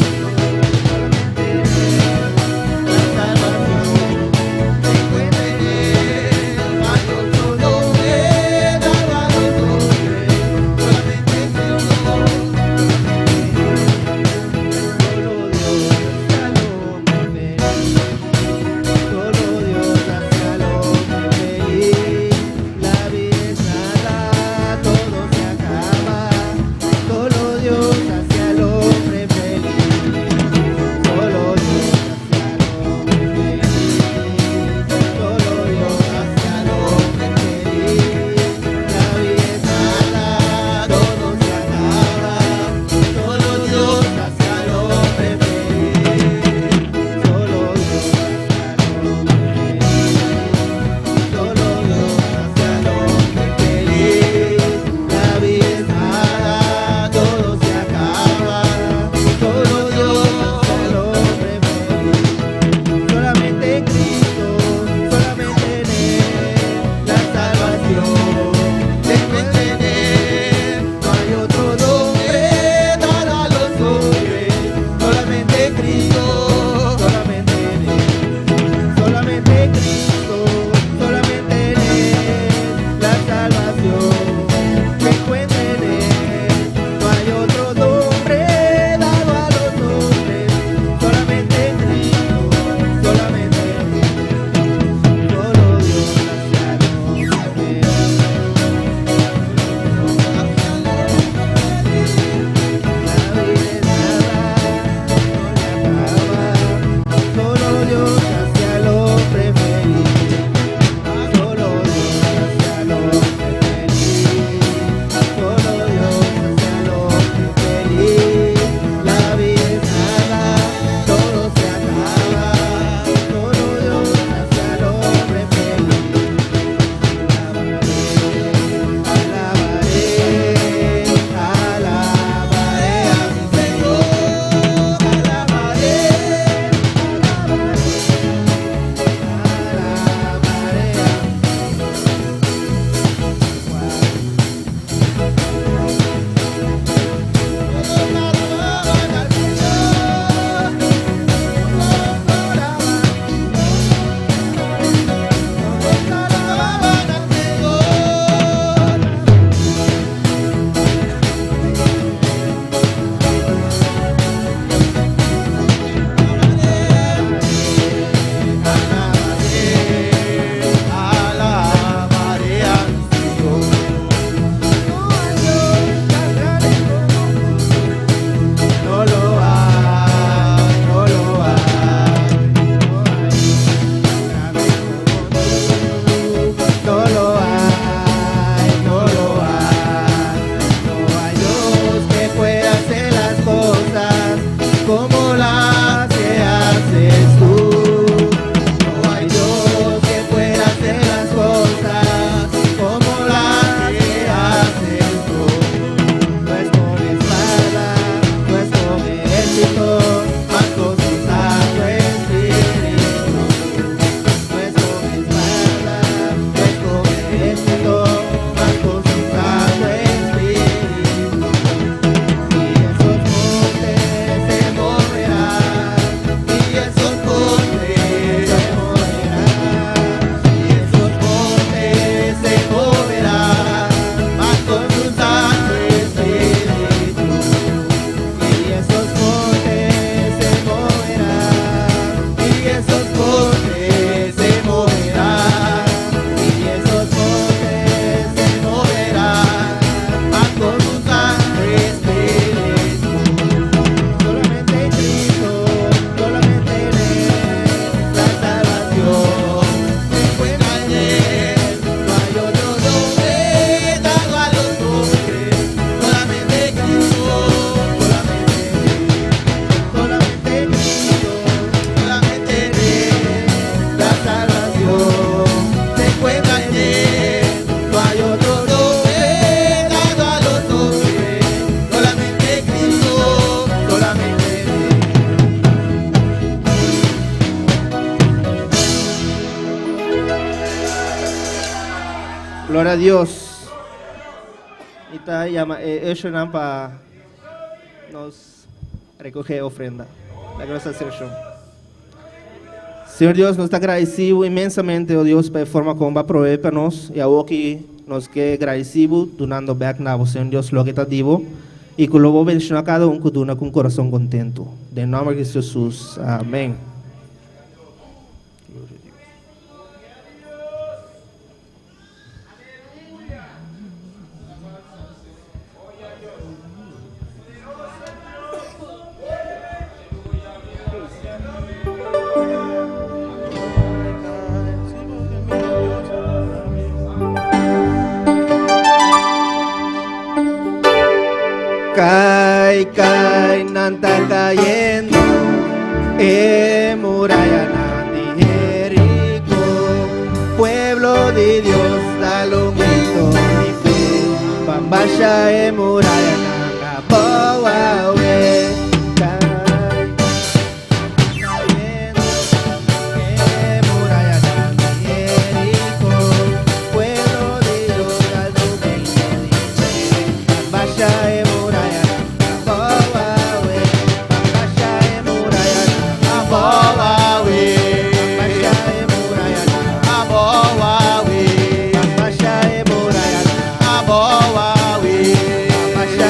haces tú. No hay Dios que pueda hacer las cosas como las que haces tú. No es con espada, no es con ejército, mas con tu Santo Espíritu. No es con espada, no es con ejército, mas con tu Santo Espíritu. Y esos montes se moverán, y esos montes se moverán, y esos montes se moverán, mas con tu Santo Espíritu. Y esos montes se moverán, y esos montes se moverán, y esos montes se moverán, mas con tu Santo Espíritu. Solamente en Cristo, solamente en Él, la salvación se encuentra en Él. No hay otro nombre dado a los hombres, solamente Cristo, solamente Él. Solamente Cristo, solamente en Él, la salvación se encuentra en Él. No hay otro nombre dado a los hombres, solamente Cristo, solamente en Él. Gloria a Dios. Ita llama eso para nos recoger ofrenda. La gracia del Señor. Senhor Deus, nós está agradecido imensamente, oh Deus, pela forma como vai prover para nós. E agora que nós que agradecido, donando back na você, Senhor Deus, logo que está vivo. E que louvor bendicionar a cada que dona com coração contento. Em nome de Jesus. Amém. Cae, nanta cayendo, muralla de Jericó, pueblo de Dios, dale un grito de fe, Bambasha muralla nanga boa we, cayendo, muralla de Jericó, pueblo de Dios, dale un grito de fe, Bambasha Masha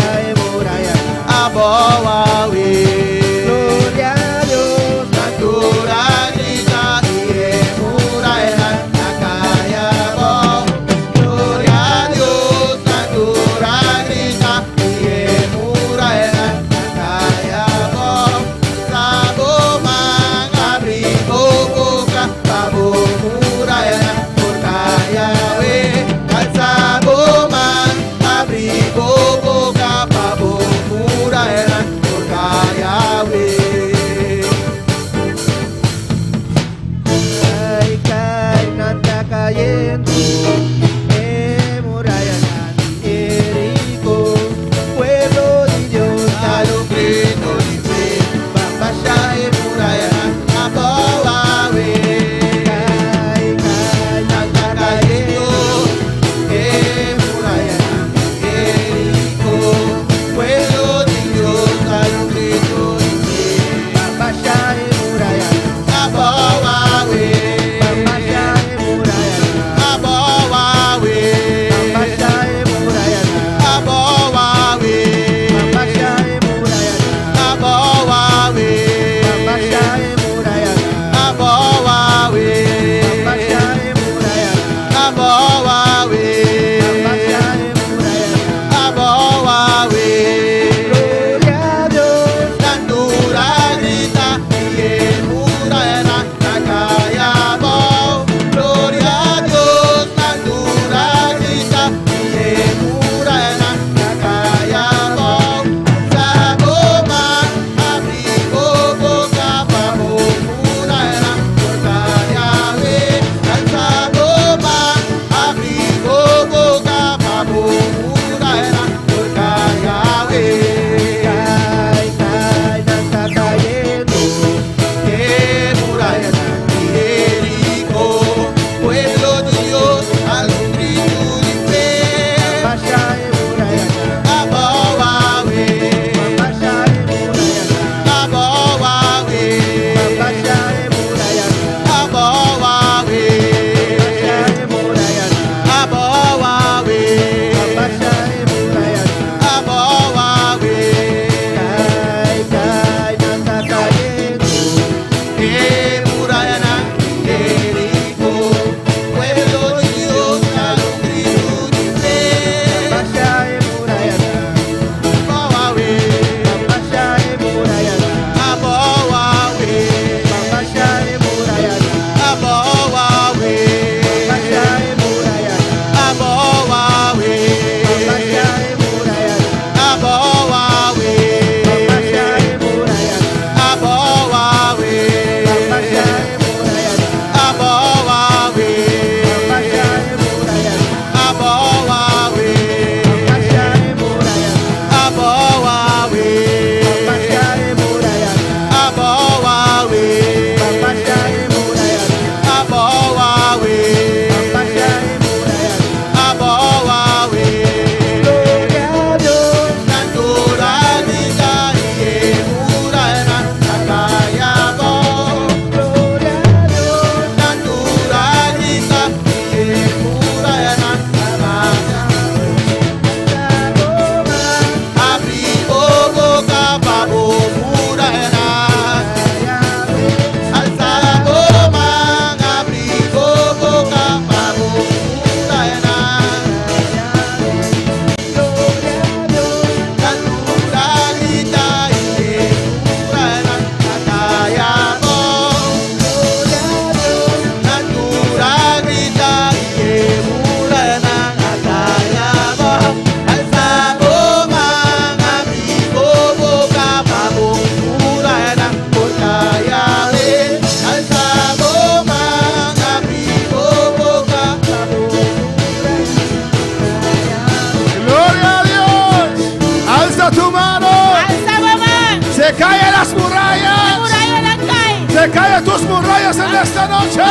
Recae tus murallas en esta noche.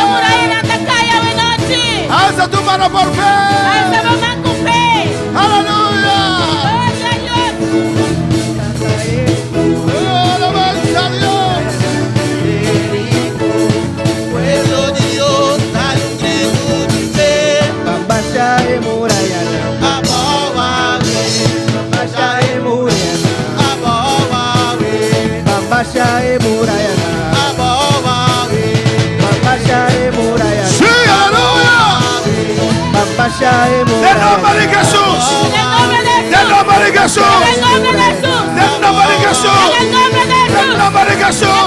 Alza tu mano por fe. Aleluya. Alabanza a Dios. Pueblo de Dios, alegre unite. Babasha Murayana, Abobawe, Babasha Murayana, abobawe, Babasha Murayana, abobawe, Babasha Murayana, Sí, aleluya. Babasha Del nombre de Jesús. Del nombre de Jesús. Del nombre de Jesús. Del nombre de Jesús.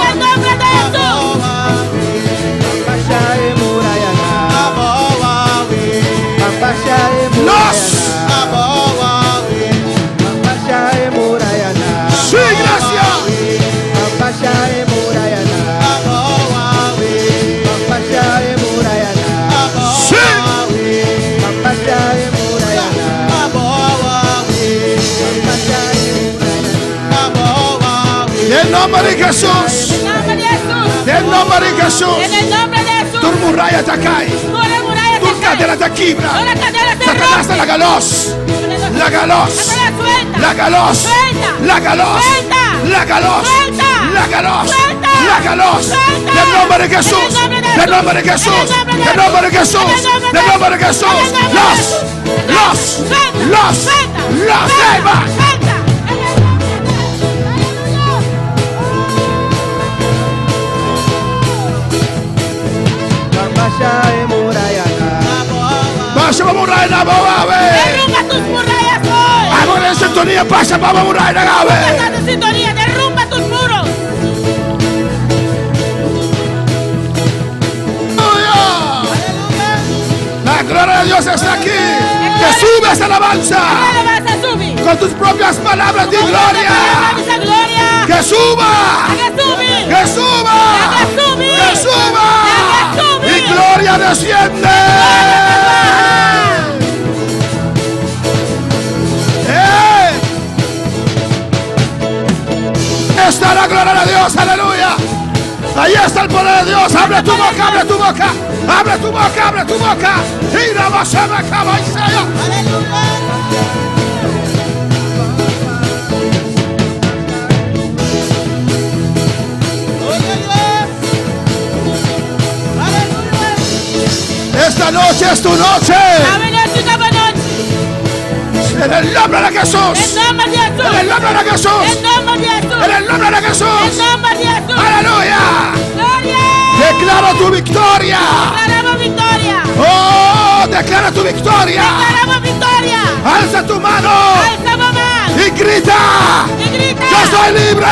Babasha Murayana, abobawe, Babasha Los. abobawe, Babasha Murayana, Sí, gracias. Babasha Murayana, abobawe, Babasha Murayana, Sí. Babasha Murayana, abobawe, abobawe, Del nombre de Jesús. Del nombre de Jesús. Tu muralla te cae. Tu cadera te quiebra. Satanás la galos. La galos. La galos. La galos. La galos. La galos. La galos. Del nombre de Jesús. Del nombre de Jesús. Del nombre de Jesús. Del nombre de Jesús. Los demás. Babasha Murayana, Pasa vamos a muralla Gabe. Derrumba tus murallas hoy. Vamos en sintonía. Pasa vamos a muralla Gabe. Estás en sintonía, derrumba tus muros. La gloria de Dios está aquí. Que sube esa alabanza. Ahora vas a subir. Con tus propias palabras de gloria. Esa gloria. Que suba. Haga subir. Que suba. Haga subir. Que suba. Haga subir. Y gloria desciende. Está la gloria de Dios, aleluya. Ahí está el poder de Dios. Abre tu boca, abre tu boca. Abre tu boca, abre tu boca. Y la vas a ver esta noche es tu noche. En el nombre de Jesús. En el nombre de Jesús. En el nombre de Jesús. Aleluya. Declara tu victoria. Oh, declara tu victoria. Alza tu mano y grita. Yo soy libre.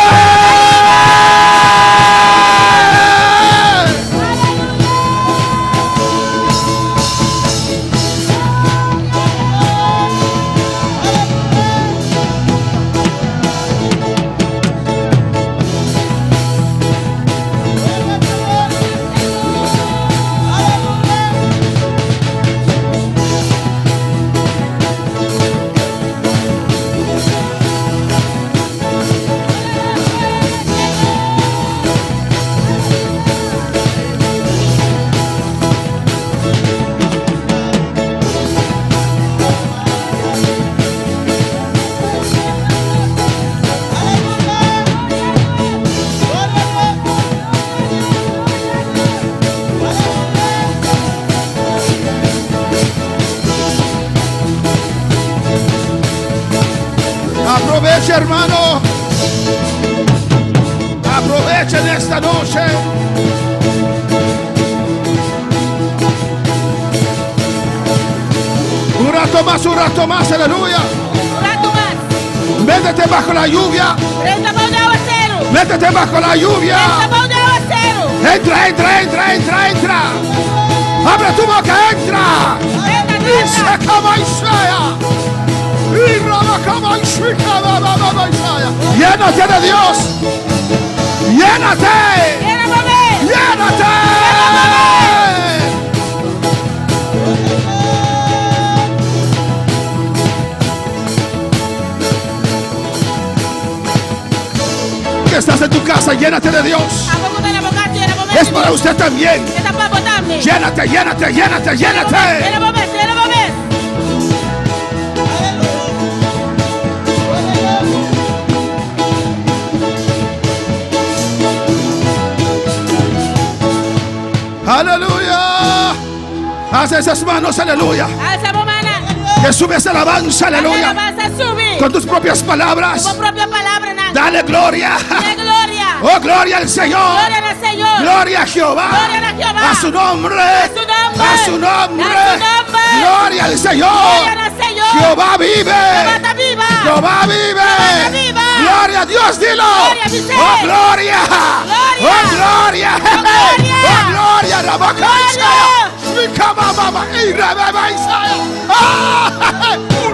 Aprovecha, hermano. Aprovechen esta noche. Un rato más, aleluya. Métete bajo la lluvia. Métete bajo la lluvia. Entra, entra, entra, entra, entra. Abre tu boca, entra. Y se acaba Isaías. Llénate de Dios. Llénate. Llénate. Que estás en tu casa, llénate de Dios. Es para usted también. Esta para botarme. Llénate, llénate, llénate, llénate. Ele vai ver, ele vai ver. Aleluya. Haz esas manos, aleluya. Alça a mão, mana. Que sube esa alabanza, aleluya. Alabança subir. Con tus propias palabras. Com própria palavra, na. Dale gloria. Dê glória. Oh, gloria al Señor. Glória ao Senhor. Gloria a Jehová. Gloria a Jehová. A su nombre. A su nombre. A su nombre. A su nombre. Gloria al Señor. Gloria ao Senhor. Jehová vive. Jehová está viva. Jehová vive. Jehová está viva. Gloria a Dios, dilo. Gloria, dice. Oh, gloria. Gloria. Oh, gloria. Gloria. Oh, gloria. Rabacaisa. Mikababa. Y Rababa Isaya. Ah,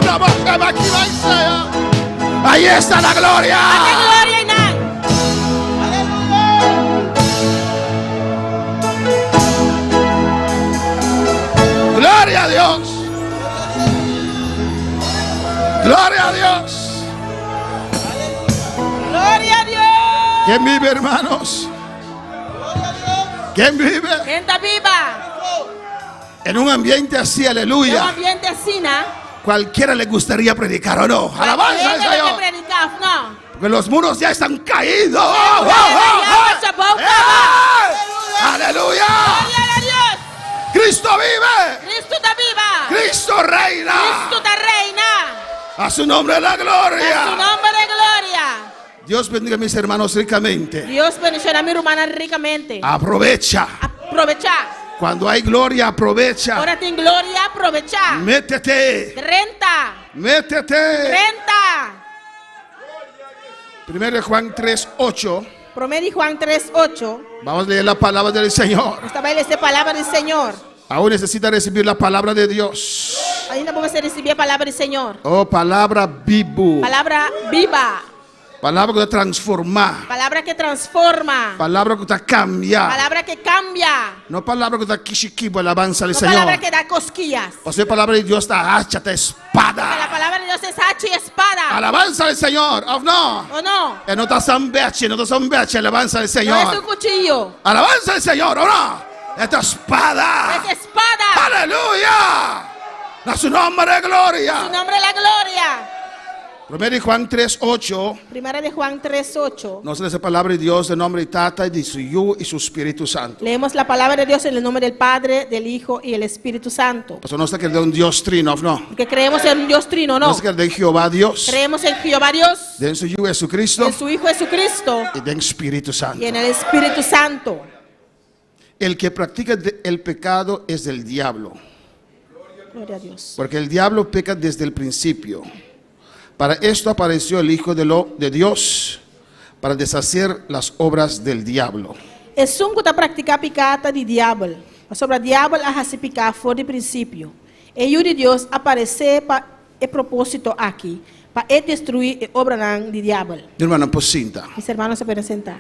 Rababa Isaya. Ahí está la gloria. Dê glória, na. Gloria a Dios. Gloria a Dios. Glória a Deus. ¿Quién vive, hermanos? ¿Quién vive? Quem está viva? En un ambiente así, É um aleluya. ambiente assim, né? Cualquiera le gustaría predicar o no. Alabanza al Ele que Señor. predicar, não. Porque los muros ya están caídos. Aleluya. Glória a Deus. Cristo vive. Cristo está viva. Cristo reina. Cristo está reina. A su nombre la É su gloria. nome de glória. Dios bendiga a mis hermanos ricamente. Deus bendicioná a minha irmã ricamente. Aprovecha. Aprovechar. Cuando hay gloria, aprovecha. Ahora tem glória, aprovechar. Métete. Renta. Métete. Renta. 1 Juan 3:8. Promedio Juan 3:8. Vamos a leer la palabra del Señor. Esta vai ler a palavra do Senhor. Aún necesita recibir la palabra de Dios. Ainda vamos receber a palavra do Senhor. Oh, palabra vivo. Palavra viva. Palabra que te transforma. Palavra que transforma. Palabra que te cambia. Palavra que cambia. No palabra que te quishiquibo, alabanza al No Señor. palavra que dá cosquillas. O sea, palabra de Dios, esta hacha, esta La espada. palabra de Dios es hacha y espada. Alabanza al Señor. ¿O no? ¿O no? No te zambeche, no te zambeche, alabanza al No es Señor. un cuchillo. Alabanza al Señor, ¿o no? Esta espada. Es espada. Aleluya. A su nombre de Su gloria. nombre es la gloria. 1 Juan 3:8. Primera de Juan 3:8. Nos lee esa palabra de Dios en nombre de Tata y de su Hijo y su Espíritu Santo. Leemos la palabra de Dios en el nombre del Padre, del Hijo y el Espíritu Santo. Pues no sé que es de un Dios trino, no. Porque creemos en un Dios trino, No ¿no? sé que es de Jehová Dios, Creemos en Jehová Dios, de su Hijo Jesucristo en su Hijo Jesucristo y de Espíritu Santo. y en el Espíritu Santo. El que practica el pecado es del diablo, Gloria a Dios. porque el diablo peca desde el principio. Para esto apareció el Hijo de Dios, para deshacer las obras del diablo. É sungo da praticar picata de diabo. Mas sobre o diabo a se picar for de princípio. E o de Deus aparecer para o propósito aqui, para destruir a obra de diabo. Mi hermano, pues cinta. Mis hermanos se pueden sentar.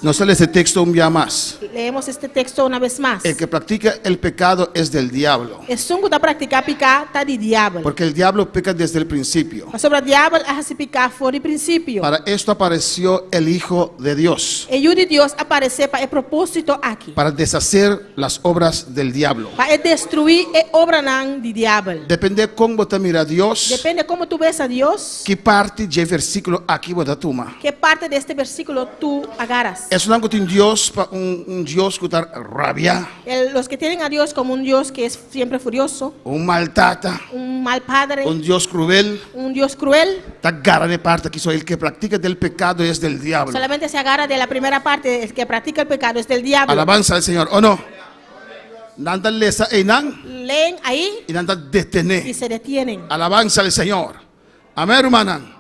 No sale ese texto un día más. Leemos este texto una vez más. El que practica el pecado es del diablo, É sungo da praticar picata de diabo. porque el diablo peca desde el principio. Mas sobre o diabo a se picar for de princípio. Para esto apareció el Hijo de Dios, E o de Deus aparecer para o propósito aqui, para deshacer las obras del diablo. para destruir a obra de diabo. Depende cómo te mira Dios, Depende como tu ves a Deus, qué parte de versículo aquí vos toma. que parte deste versículo tu agarras. Es un Dios, un Dios que da rabia, Los que tienen a Dios como un Dios que es siempre furioso, un maltata, un mal padre, un Dios cruel. un Dios cruel, Te agarra de parte que soy el que practica del pecado es del diablo. solamente se agarra de la primera parte, el que practica el pecado es del diablo. Alabanza al Señor, ¿o no? Nanda lesa einan Leen ahí y nanda y detene. se detienen. Alabanza al Señor. Amén, hermana.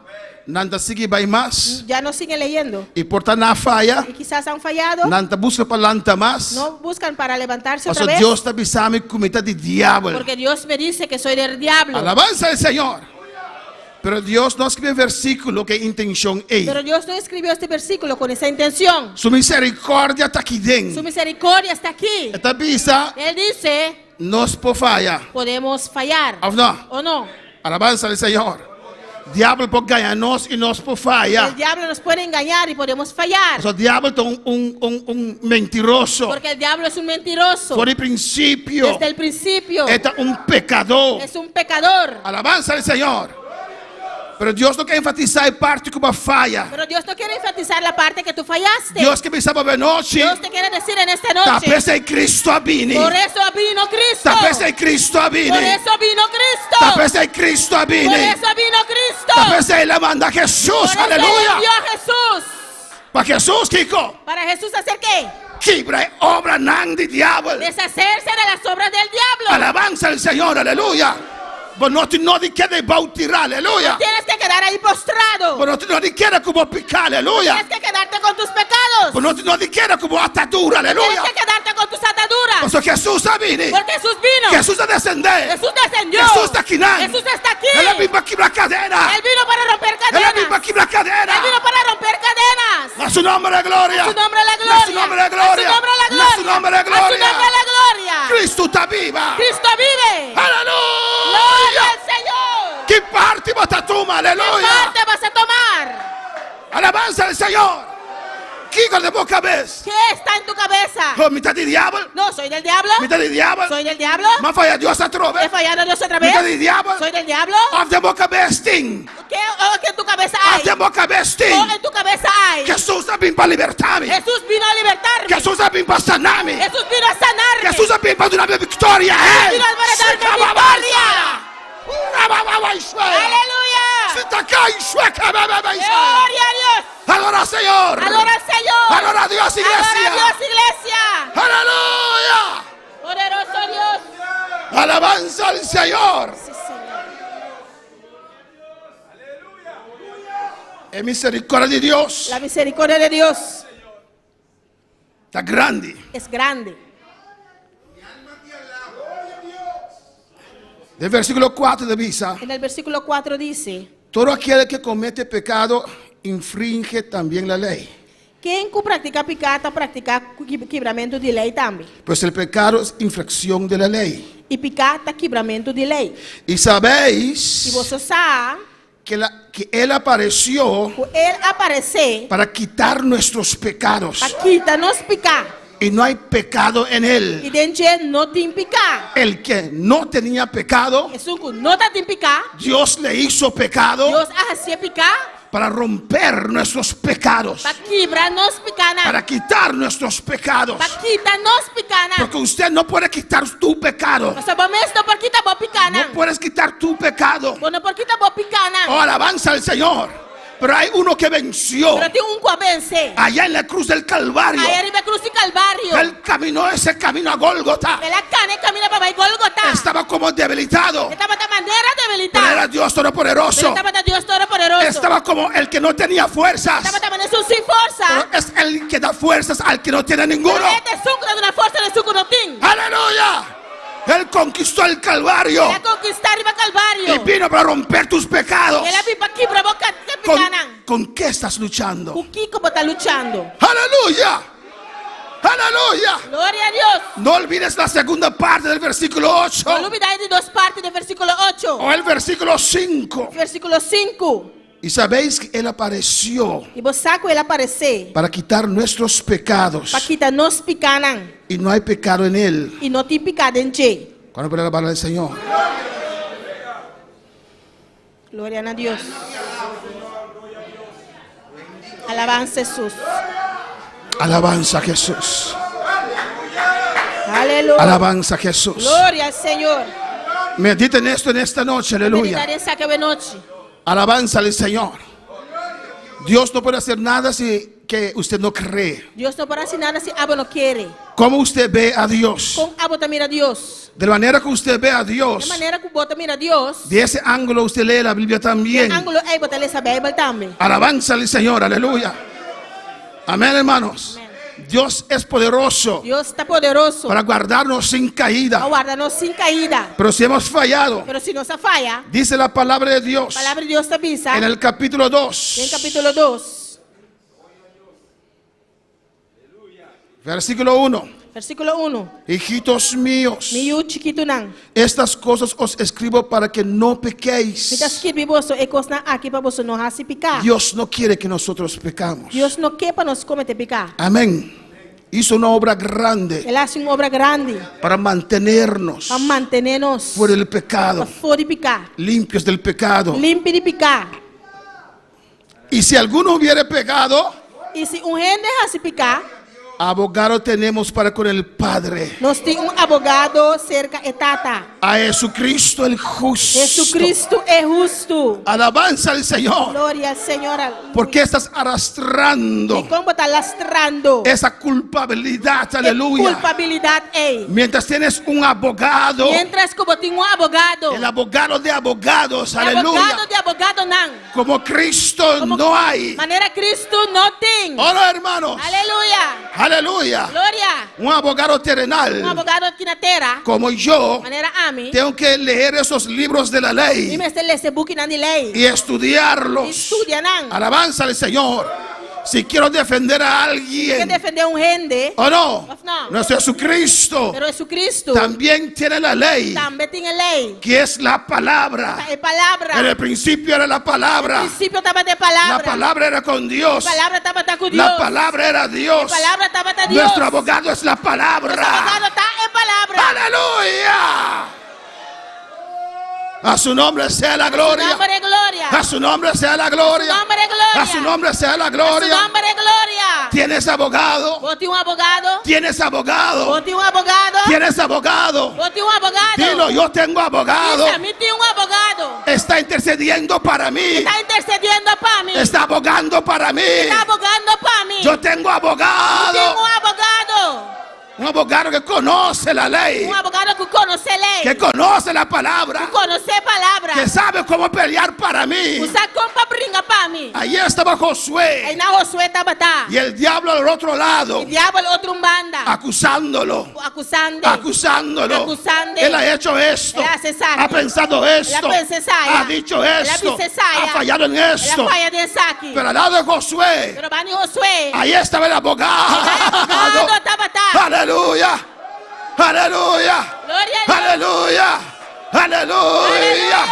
Nanda sigue vai más Ya no siguen leyendo. y por na falla, Y quizás han fallado, nanda busca para lanta más. no buscan para levantarse otra Pastor vez, Dios te bisame cometa de diablo. porque Dios me dice que soy del diablo. Alabanza al Señor. Pero Dios no escribe versículo que intención es. Pero Dios no escribió este versículo con esa intención. Su misericordia está aquí Su dentro. misericordia está aquí. Esta visa Él dice, nos por falla. podemos fallar. ¿O no? ¿O no? Alabanza al Señor. Diabo pode ganhar nós e nós por El falhar. diablo nos puede engañar y podemos fallar. O diabo é mentiroso. Porque el diablo es un mentiroso. Por princípio, Desde el principio é pecador. es un pecador. Alabanza al Senhor. Pero Deus não quer enfatizar a parte como falha. Pero Dios no quiere enfatizar la parte que tú fallaste. Deus quer pensar para noite. Dios te quiere decir en esta noche. Talvez é Cristo abine. Por eso vino Cristo. Talvez é Cristo abine. Por eso vino Cristo. Talvez é Cristo Por abine. eso vino Cristo. Talvez ele manda Por Jesus. eso Aleluia. Él envió a Jesús. Para Jesus, Kiko. ¿Para Jesús hacer qué? Quebra obra não de diabo. Deshacerse de las obras del diablo. Alabanza al Senhor. Aleluia. Mas não te quede bautirá. Aleluia. Tienes que quedar ahí postrado. Mas não te quede como picar. Aleluia. Tienes que quedarte con tus pecados. Mas não te quede como atadura. Tienes Aleluia. que quedarte con tus ataduras. Porque Jesus abine. Porque Jesús vino. Jesus a descender. Jesús descendió. Jesus está aqui. Jesús está aquí. Ele vem para quebrar cadeira. Él vino para romper Ele vem para cadenas. quebrar cadeira. Él vino para romper cadenas. A su nombre é glória. A su nombre la A gloria. su nombre é A su glória. nombre la A su gloria. nombre é A su glória. nombre la gloria. Cristo está viva. Cristo vive. Aleluia. Gloria al Señor. Que parte batatuma. ¿Qué Aleluia. parte vas a tomar? Alabanza al Senhor. Kiko de boca vez. ¿Qué está en tu cabeza? Oh, mitad de diabo. No, soy del diablo. Mitad de diabo. Soy del diablo. Mas falla Deus a trove. ¿He fallado a Dios otra Mitad de vez? diabo. Soy del diablo. Of de boca vez ting. ¿Qué en tu cabeza hay? Of de boca vez ¿Qué ting. en tu cabeza hay? Jesus está vindo para libertar-me. Jesús vino a libertarme. Jesus está vindo para sanar-me. Jesús vino a sanarme. Jesus está vindo para dar-me vitória. vino para darme victoria. Aleluya. Gloria a Dios. Adora al Señor. Adora al Señor. Adora a Dios, iglesia. Adora a Dios, iglesia. Aleluya. Poderoso Dios. Alabanza al Señor. Sí, Señor. Es misericordia de Dios. La misericordia de Dios Está grande. es grande. Del versículo 4 de Bisa. En el versículo 4 dice: Todo aquel que comete pecado infringe también la ley. quem practica pecado practica quebramento de lei também. Pues el pecado es infracción de la ley. E pecado é quebramento de lei. Y sabéis E você sabe que Él apareció que ele aparecer para quitar nuestros pecados. para quitar nos pecar. Y no hay pecado en E Él. dentro não tem pecado. El que no tenía pecado, Jesus não tem pecado. Dios le hizo pecado Deus hacía pecar para romper nuestros pecados, para quebrar nos pecados. para quitar nuestros pecados. Para quitar nos pecados. Porque usted no puede quitar tu pecado. Mas bom não por quitar bom pecar No puedes quitar tu pecado. Bom não por quitar bom pecar não. Oh, alabanza al Señor. Pero hay uno que venció Pero tem que vencer. allá en la cruz del Calvario. Aí arriba cruz de Calvário. Él caminó ese camino a Gólgota. Ela camina para Golgotha. Estaba como debilitado. Estava de maneira Pero debilitada. era Dios Pero Todopoderoso. estava de Deus Todo-Poderoso. Estaba como el que no tenía fuerzas. Estava de maneira sem força. Pero es el que da fuerzas al que no tiene ninguno. Ele tem suco de uma força de suco não tem. Aleluya. Él conquistó el Calvario Ela conquistar arriba y Calvário. vino para romper tus pecados. Ela vem para quebrar boca de pecanan. ¿Con qué estás luchando? O que como está lutando? Aleluya. Aleluya. Glória a Deus. No olvides la segunda parte del versículo 8 Não olvidai de duas partes do versículo 8. o el versículo 5. Versículo 5. Y sabéis que Él apareció E você sabe que ele aparecer para quitar nuestros pecados. para quitar nos pecanan. Y no hay pecado en Él. E não tem pecado em ti. ¿Cuándo puede alabar al Señor? Glória a Deus. Alabanza a Jesús. Alabanza a Jesús. Aleluya. Alabanza a Jesús. Gloria al Señor. Mediten esto en esta noche. Aleluya. Meditaré esa que noche. Alabanza al Señor. Dios no puede hacer nada si que usted no cree. Dios no puede hacer nada si Abba no quiere. ¿Cómo usted ve a Dios? Con Abba también a Dios. De la manera que usted ve a De Dios, manera que Abba mira a Dios. de ese ángulo usted lee la Biblia también. Ángulo Abba te lee esa Biblia también. Alabanza al Señor, aleluya. Amén, hermanos. Amén. Dios es poderoso Dios está poderoso. para guardarnos sin caída. Guardarnos sin caída. Pero si hemos fallado, Pero si nos falla, dice la palabra de Dios la palabra de Dios te avisa. en el capítulo En 2, capítulo 2, versículo 1. Versículo 1. Hijitos míos, Miyu chiquito nang. estas cosas os escribo para que no pequéis. Mita skip boso ekos na aqui para boso no hasi picar. Dios no quiere que nosotros pecamos. Dios no quer para nos cometer picar. Amén. Hizo una obra grande Ele hace uma obra grande para mantenernos para manter-nos fuera del pecado, fora de picar. limpios del pecado. Limpe de picar. Y si alguno hubiere pecado, E se gente hasi picar, abogado tenemos para con el Padre, nós temos abogado cerca e tata. a Jesucristo el justo. Jesucristo é justo. Alabanza al Señor. Glória ao Senhor. ¿Por qué estás arrastrando E como está lastrando esa culpabilidad? e Aleluya. culpabilidade é. Mientras tienes un abogado, Mientras como tem abogado. el abogado de abogados, Abogado aleluya. de abogado não. Como Cristo Como no hay. maneira Cristo não tem. Hola, hermanos. Aleluia. Aleluya. Glória. Un abogado terrenal Abogado aqui na terra. como yo, Maneira ami. tengo que leer esos libros de la E ley me se esse book na lei. y estudiarlos. Estudia não. Alabanza al Señor. Si quiero defender a Quer alguien, defender gente. o no, No. nuestro Jesucristo Pero Jesucristo también tiene la lei, também tem lei. que es la palabra. É palavra. En el principio era la palabra. No princípio estava de La palavra. palabra era con Dios. A palavra estava com Deus. La palabra era Dios. A palavra estava com Deus. Nuestro abogado es la Nosso palabra. abogado está em palavra. Aleluya. A su nombre sea la gloria. Nombre de glória. A su nombre sea la gloria. Nombre de glória. A su nombre sea la Su gloria. nombre de glória. ¿Tienes abogado? Vou ter abogado. ¿Tienes abogado? Vou ter abogado. ¿Tienes abogado? Vou ter abogado. Dilo, yo tengo abogado. Isso, a mim tem abogado. Está intercediendo para mí. Está intercedendo para mim. Está abogando para mí. Está abogando para mim. Yo tengo Tenho abogado. abogado. Un abogado que conoce la ley. Abogado que conhece lei. Que conoce la palabra. Conhece palavra. Que sabe cómo pelear para mí. Usa como brinca para mim. Allí estaba Aí Josué. na Josué estava tá. Y el diablo al otro lado. O diabo outro banda. Acusándolo. Acusando. Acusándolo. Acusando. Él ha hecho esto. Él hace saque. Ha pensado esto. Él hace saque. Ha dicho Él esto. hace saque. Ha fallado en Ela esto. falla de saque. Pero al lado de Josué, Pero vai em Josué. ahí estaba el abogado. Abogado estava tá. Aleluya. Aleluya. Glória a Deus. Aleluya. Aleluya.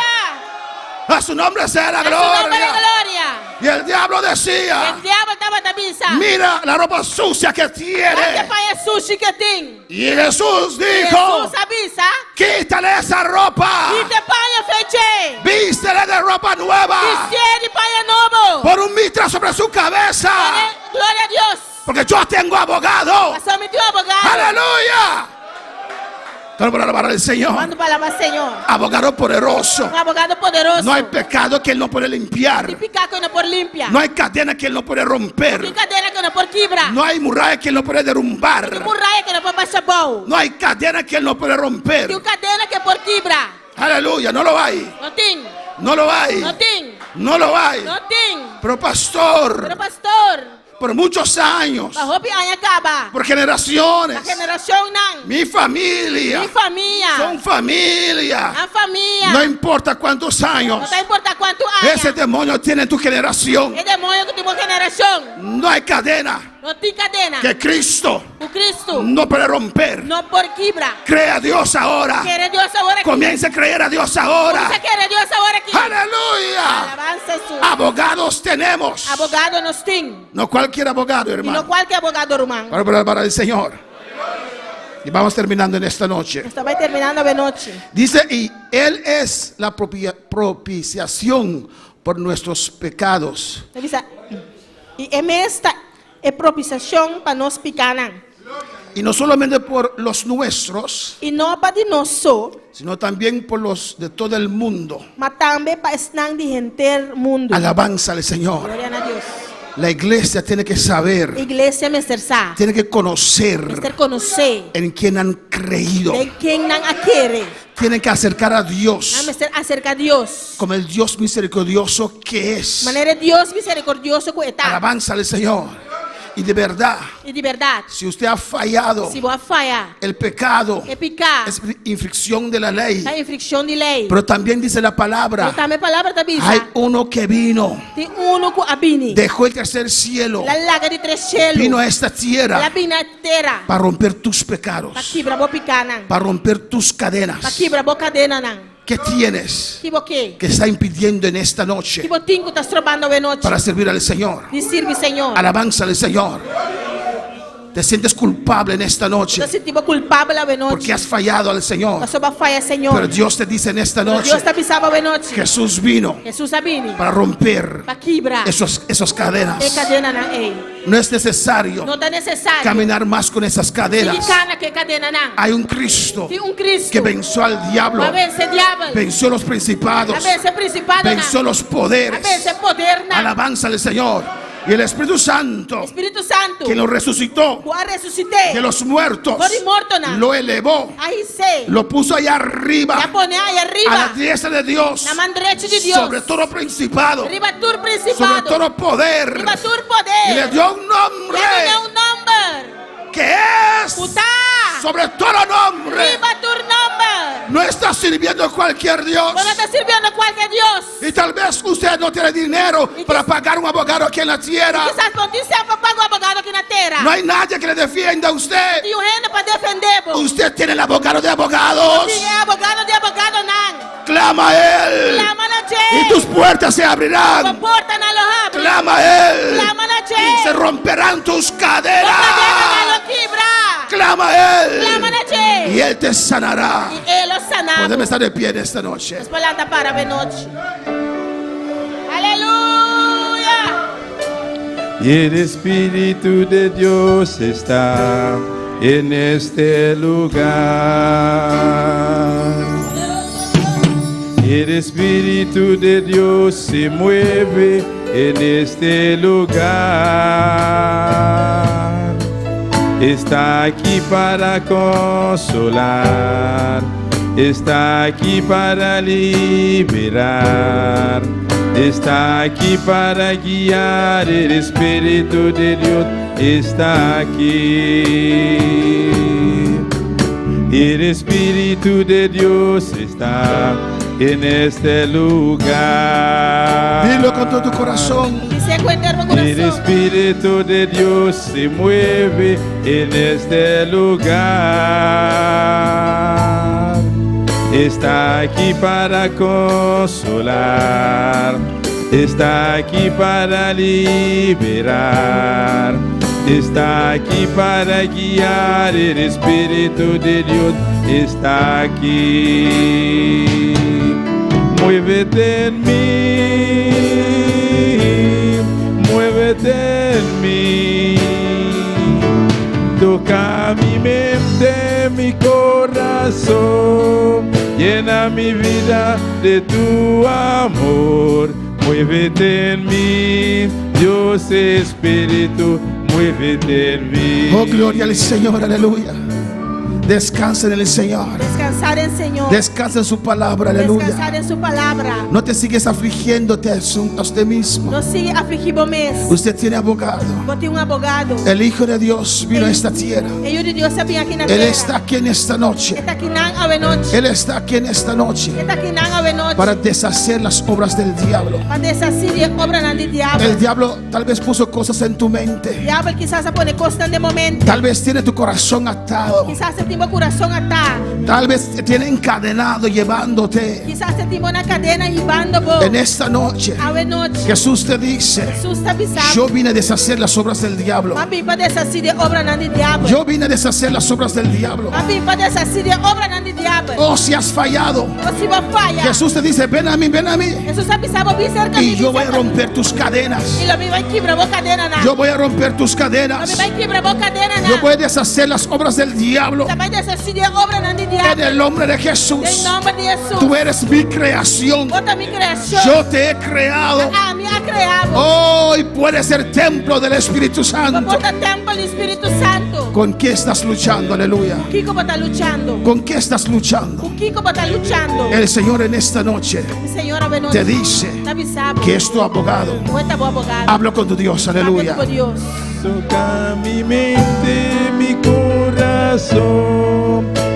A su nombre sea la A su nombre de gloria. glória. Y el diablo decía, O diabo estava tá pensando. mira la ropa sucia que Olha tiene. para sushi que tem. Y Jesús dijo, Jesus avisa. quítale esa ropa. E te paia feche. Vístele de ropa nueva. E de paia novo. Por un mitra sobre su cabeza. Glória a Deus. Porque yo tengo abogado. Passou me teu abogado. Aleluya. Todo para alabar al Señor. Manda palavra Senhor. Abogado poderoso. Abogado poderoso. No hay pecado que él no puede limpiar. Ficar que não por limpia. No hay cadena que él no puede romper. Cadeira que não por quebra. No hay muralla que él no puede derrumbar. Murraia que não por passar bom. No hay cadena que él no puede romper. Tem cadeira que por quebra. Aleluya, no lo hay. Não tem. No lo hay. Não tem. No lo hay. Não tem. Pero pastor, Pero pastor. por muchos años, A roupa aí acaba. por A generaciones, generação não. mi familia Minha família. son familia. A família. No importa cuántos años Não importa quanto há. ese demonio tiene en tu generación. É demônio que tem uma generação. No hay cadena Não tem cadena. que Cristo O Cristo. no puede romper. Não por quebra. Cree a Dios ahora. Quer Deus agora aqui. Comience a creer a Dios ahora. Você quer Deus agora aqui. Aleluya. Alabança Jesus. Abogados tenemos. Abogado nós tem. No cualquier abogado, E não hermano. qualquer abogado romano. Para el Señor. Y vamos terminando en esta noche. Está vai terminando a noite. Dice, y Él es la propiciación por nuestros pecados. Ele diz, e esta é propiciação para nós pecados. Y no solamente por los nuestros, E não para de nós só, sino también por los de todo el mundo. mas também para estar de gente mundo. Alabanza al Señor. Glória a Deus. La iglesia tiene que saber, Igreja me será. tiene que conocer Ser conhecer en quién han creído. de quem não a quer. Tienen que acercar a Dios Não ser acerca de Deus. como el Dios misericordioso que es. Maneira Deus misericordioso que está. Alabanza al Señor. Y de verdad, E de verdade, si usted ha fallado, se você falhar, el pecado é picar, es infracción de la lei. é infração de lei. Pero también dice la palabra, Mas também a palavra da Bíblia. hay uno que vino, Tem único abini. dejó el tercer cielo, La laga de tres celos. vino a esta La tierra bina terra. para romper tus Para pecados, quebrar a picar nan. para romper tus Para cadenas. quebrar a cadena nan. ¿Qué tienes Que você? que está impidiendo en esta Que noche você tem que estar trabalhando a noite. para servir al Señor? De servir Senhor. Alabanza al Señor. Te sientes culpable en esta noche Você se tipo culpável a noite. porque has fallado al Señor. Você vai falhar Senhor. Pero Dios te dice en esta noche, Deus está avisando a noite. Jesús vino Jesus abini. para romper Para quebrar. esos cadenas. E cadena nan ei. No es necesario Não está necessário. caminar más con esas cadenas. Cana que cadena nan. Hay un Cristo Tem Cristo. que venció al diablo, Vai vencer diabo. venció los principados, Vai vencer principado nan. venció los Vai poderes. vencer poder nan. Alabanza al Señor. Y el Espíritu Santo, Espírito Santo. que lo resucitó O ressuscité. de los muertos, Foi morto nan. lo elevó, Aí sei. lo puso allá arriba, Já põe aí a la arriba. diestra de Dios, Na mão direita de Deus. sobre todo principado, Arriba tur sobre principado. todo poder. Arriba tur Y le poder. dio un Ele nombre deu number. que es Puta. sobre todo nombre. Arriba tur number. No está sirviendo a cualquier Dios. Você está servindo a qualquer Deus. Y tal vez usted no tiene dinero para pagar un abogado aquí en la tierra. Quizás não tem certo para pagar o abogado aqui na terra. No hay nadie que le defienda a usted. Tem reino para defender. Pô. Usted tiene el abogado de abogados. Tem abogado de abogado não. Clama a él. Clama na Y gente. tus puertas se Tua abrirán. porta na lo abre. Clama a él. Clama na Y se gente. romperán tus Tua cadena na cadenas. lo quebra. Clama a él. Clama na gente. Y él te sanará. E ele o sanado. Podemos estar de pie en esta noche. Espalhada para a noite. Aleluia. Y el Espíritu de Dios está en este lugar. Y el Espíritu de Dios se mueve en este lugar. Está aquí para consolar. Está aquí para liberar. Está aquí para guiar. El Espíritu de Dios está aquí. El Espíritu de Dios está en este lugar. Dilo con todo tu corazón. Dice com o eterno El coração. Espíritu de Dios se mueve en este lugar. Está aquí para consolar. Está aquí para liberar. Está aquí para guiar. El Espíritu de Dios está aquí. Muévete en mí, muévete en mí. Toca mi mente, mi corazón. Llena mi vida de tu amor. Muévete en mí, Dios Espíritu, muévete en mí. Oh, gloria al Señor, aleluya. Descansa en el Señor. Descansar em Senhor. Descansa en su palabra, aleluya. Descansar em sua palavra. No te sigues afligiéndote a usted mismo. Não se afligir mesmo. Usted tiene abogado. Vou ter abogado. El Hijo de Dios vino a esta tierra. E o de Deus sabia aqui na Él terra. está aquí en esta noche. Está aqui na ave noite. Él está aquí en esta noche Está aqui na ave noite. para deshacer las obras del diablo. Para desasir de obra na de diabo. El diablo tal vez puso cosas en tu mente. Diabo quizás se pone costa de momento. Tal vez tiene tu corazón atado. Quizás se tem o coração atado. Tal vez te tiene encadenado llevándote. Quizás se tem na cadena e bando bo. En esta noche Ave noite. Jesús te dice: Jesus está avisado. yo vine a deshacer las obras del diablo. Mami para desasir de obra na de diabo. Yo vine a deshacer las obras del diablo. Mami para desasir de obra na de diabo. Oh, si has fallado, Você vai falhar. Jesús te dice: ven a mí, ven a mí. Jesus avisava vir cerca Y de yo voy a romper tus cadenas. E lo me vai quebrar a cadena na. Yo voy a romper tus Lo cadenas. me vai quebrar a cadena na. Yo voy a deshacer las obras del diablo. Você vai desasir de obra na de En diabo. el nombre de Em Jesús. nome de Jesus. Tú eres mi creación. Bota mi criação. Yo te he creado. A minha criado. Hoy puedes ser templo del Espíritu Santo. Bota templo do Espírito Santo. ¿Con qué estás luchando? Aleluya. Kiko bota luchando. ¿Con qué estás luchando? Kiko bota luchando. El Señor en esta noche O Senhor ave te dice Tá avisado. que es tu abogado. Muita boa abogado. Habla con tu Dios, aleluya. Habla com Deus. toca mi mente, mi corazón,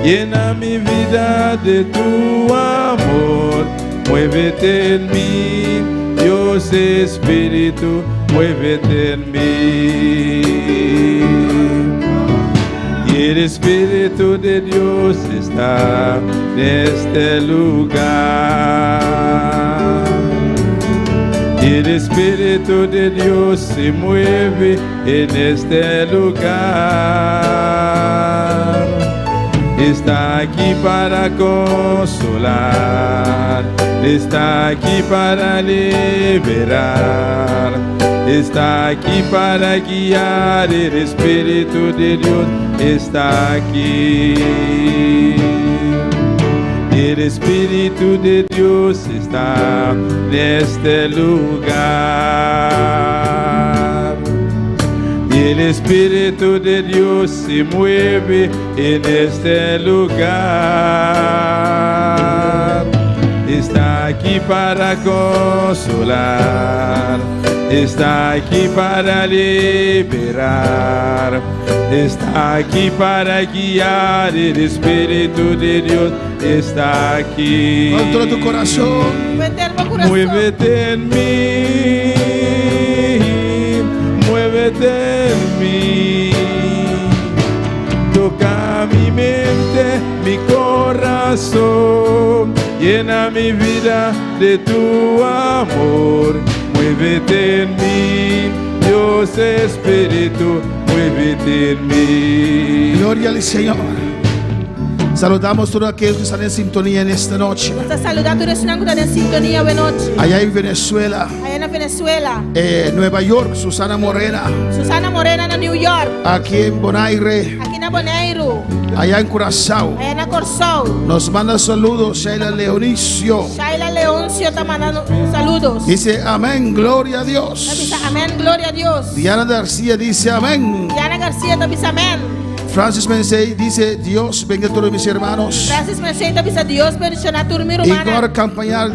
llena mi vida de tu amor, muévete en mí, Dios Espíritu, muévete en mí. Y el Espíritu de Dios está en este lugar. Y el Espíritu de Dios se mueve en este lugar. Está aquí para consolar, está aquí para liberar, está aquí para guiar. El Espíritu de Dios está aquí. El Espíritu de Dios está en este lugar. Y el Espíritu de Dios se mueve en este lugar. Está aquí para consolar, está aquí para liberar, está aquí para guiar. El Espíritu de Dios está aquí. Con todo tu corazón. Muévete en mí, muévete en mí. Toca mi mente, mi corazón, llena mi vida de tu amor. Muévete en mí, Dios Espíritu, muévete en mí. Gloria al Señor. Saludamos a todos aquellos que están en sintonía en esta noche. Nós estamos saludando todos que estão em sintonia hoje noite. Allá en Venezuela, Aí na Venezuela, Nueva York, Susana Morena. Susana Morena na New York, Aquí en Bonaire, aqui na Bonaire, allá en Curazao. aí na Corsol. Nos manda saludos Sheila Leonicio. Shaila Leoncio está mandando saludos. Dice amén, gloria a Ela Dios. diz amém, glória a Deus. Diana García dice amén. Diana Garcia está diz amém. Francis Mensei dice Dios bendiga a todos mis hermanos. Francis Mercedes diz Deus bendicionar a turma romana. Igor Campañar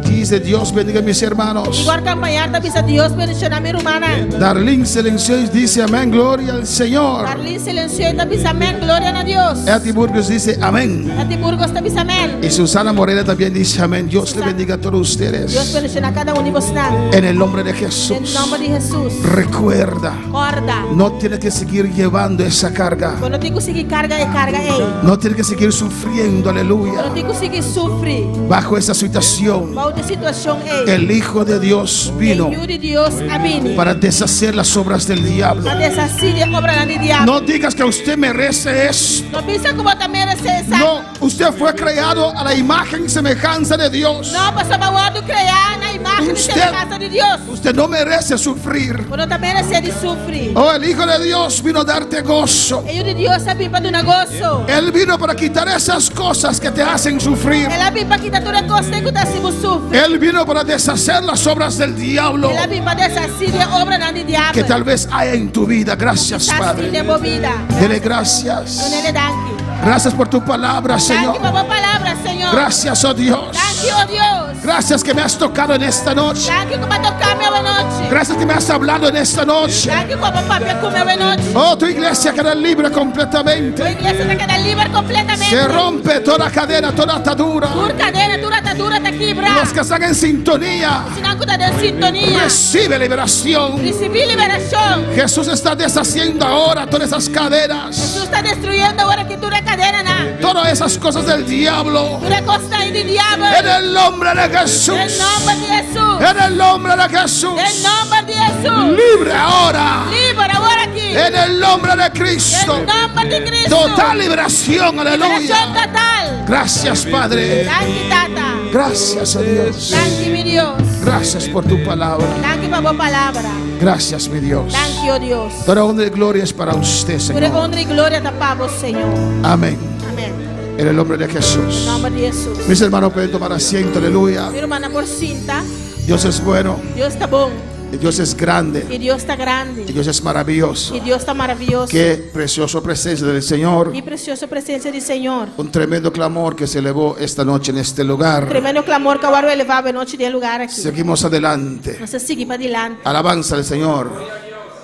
dice Dios bendiga a mis hermanos. Igor Campañar diz Deus bendicionar a minha romana. Darlene Silencioso dice amén, gloria al Señor. Darlene Silenciosa diz amém, glória a Deus. Eti Burgos dice amén. Eti Burgos diz amém. Y Susana Morena también dice amén. Dios le bendiga a todos Deus ustedes. bendicionar a cada de vocês. En el nombre de Em Jesús. nome de Jesus. Recuerda, Acorda. no tiene que seguir llevando esa carga. Quando tem que conseguir carga e carga ei. No tiene que seguir sufriendo, aleluya, Quando tem que conseguir sofrer. bajo esa situación. Qual de situação ei. El Hijo de Dios vino Filho de Deus amém. para deshacer las obras del diablo. Para desasir de obra do diabo. No digas que usted merece esto. Não pensa como também merece essa. No, usted fue creado a la imagen y semejanza de Dios. Não, pastor Bauado criar na imagem e Usted- semelhança de Deus. Usted no merece sufrir. Quando também merece de sofrer. Oh, el Hijo de Dios vino a darte gozo. Filho de Deus é para do negócio. Él vino para quitar esas cosas que te hacen sufrir. Ela vem para quitar toda coisa que está sendo sofrer. Él vino para deshacer las obras del diablo Ela vem para desasir de obra do diabo. que tal vez hay en tu vida. Gracias, Está assim de Padre. movida. Dele gracias. Con ele danke. Gracias por tu palabra, Señor. Danke por a palavra, Senhor. Gracias, oh Dios. Danke, oh Deus. Gracias que me has tocado en esta noche. Danke como tocar minha noite. Gracias que me has hablado en esta noche. Danke como papel com minha noite. Oh, tu iglesia queda libre completamente. A igreja está quedando livre completamente. Se rompe toda cadena, toda atadura. Por cadeira, dura está quebrada. Los que están en sintonía, Sinal que está de sintonia. recibe liberación. Recebi liberação. Jesús está deshaciendo ahora todas esas cadenas, Jesus está destruindo agora que dura cadena, né? todas esas cosas del diablo. Dura costa aí de diabo. En el nombre de Jesús. Em nome de Jesus. En el nombre de Jesús. Em nome de Jesus. Libre ahora. Livre agora aqui. En el nombre de Cristo. Em nome de Cristo. Total liberación. Liberação Aleluya. total. Gracias, Padre. Danke, Tata. Gracias a Dios. Danke, meu Deus. Gracias por tu palabra. Danke por a boa palavra. Gracias, mi Dios. Danke, oh Deus. Toda honra y gloria es para usted, Por Señor. honra e glória da para o Senhor. Amén. Amém. En el nombre de Em Jesús. nome de Jesus. Mis hermanos pueden tomar asiento. Aleluya. Minha irmã por cinta. Dios es bueno. Deus está bom. Y Dios es grande. E Deus está grande. Y Dios es maravilloso. E Deus está maravilhoso. Qué preciosa presencia del Señor. E preciosa presença do Senhor. Un tremendo clamor que se elevó esta noche en este lugar. Tremendo clamor que agora eu elevava a noite de lugar aqui. Seguimos adelante. Nós seguimos para adiante. Alabanza al Señor.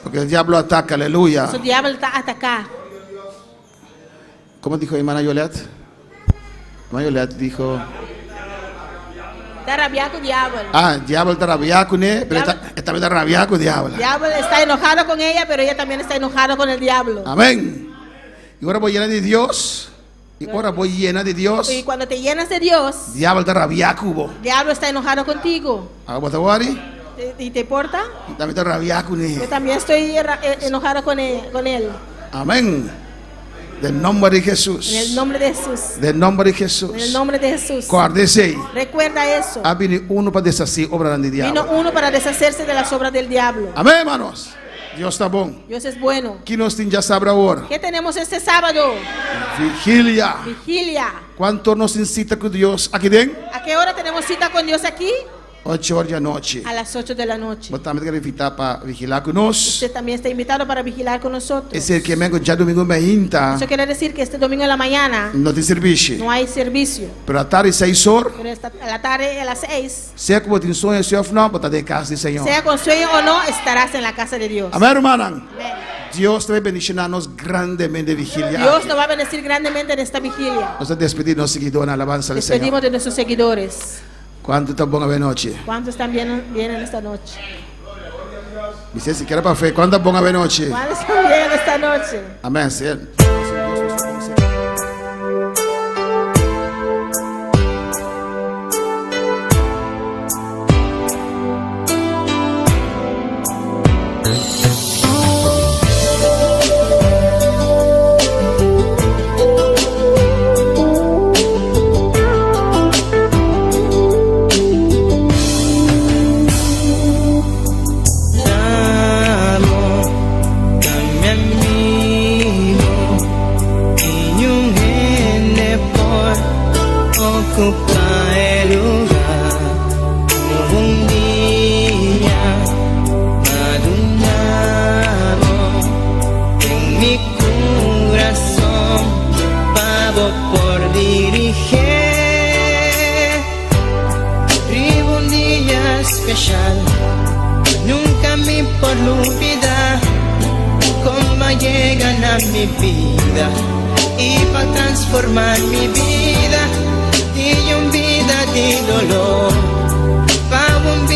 Porque el diablo ataca, aleluya. O diabo está atacar. ¿Cómo dijo hermana Yolet? Hermana Yolet dijo... Está rabiado con el diablo. El diablo está rabiado con él, pero Diablo. también está rabiado con el diablo. El diablo está enojado con ella, pero ella también está enojada con el diablo. Amén. Y ahora voy llena de Dios. Y ahora voy llena de Dios. Y cuando te llenas de Dios, Diablo está rabiado. el diablo está enojado contigo. ¿Y te importa? También está rabiado con Yo él. también estoy enojado con él. Amén. Del nombre de Jesús. En el nombre de Jesús. Del nombre de En el Jesús. nombre de Jesús. Guárdese. Recuerda eso. Ha venido uno para deshacer obras del Vino diablo. uno para deshacerse de las obras del diablo. Amén, hermanos. Dios está bueno. Dios es bueno. ¿Quién nos tiene ya sabrá ahora? ¿Qué tenemos este sábado? Vigilia. Vigilia. ¿Cuánto nos incita con Dios aquí dentro? ¿A qué hora tenemos cita con Dios aquí? 8 horas de la noche. A las 8 de la noche. Vos también querés invitar para vigilar con nosotros. Usted también está invitado para vigilar con nosotros. Es decir, que vengo ya domingo me hinta. Eso quiere decir que este domingo en la mañana No te servicio. no hay servicio. Pero a tarde 6 horas. Pero a la tarde a las 6, Sea como te sueño, sea no, pero de casa del Señor. sea con sueño o no, estarás en la casa de Dios. Amén, hermana. Amén. Dios te va a bendicionarnos grandemente de vigilia. Dios nos va a bendecir grandemente en esta vigilia. Nos despedimos seguidores en alabanza del Despedimos Señor. de nuestros seguidores. ¿Cuánto tan buena noche? ¿Cuántos también vienen esta noche? Dice, si quiere para fe, ¿cuánto buena noche? ¿Cuántos también esta noche? Amén. Sí. Por dirigir un día especial, nunca me por olvidar cómo llegan a mi vida y para transformar mi vida y un vida de dolor.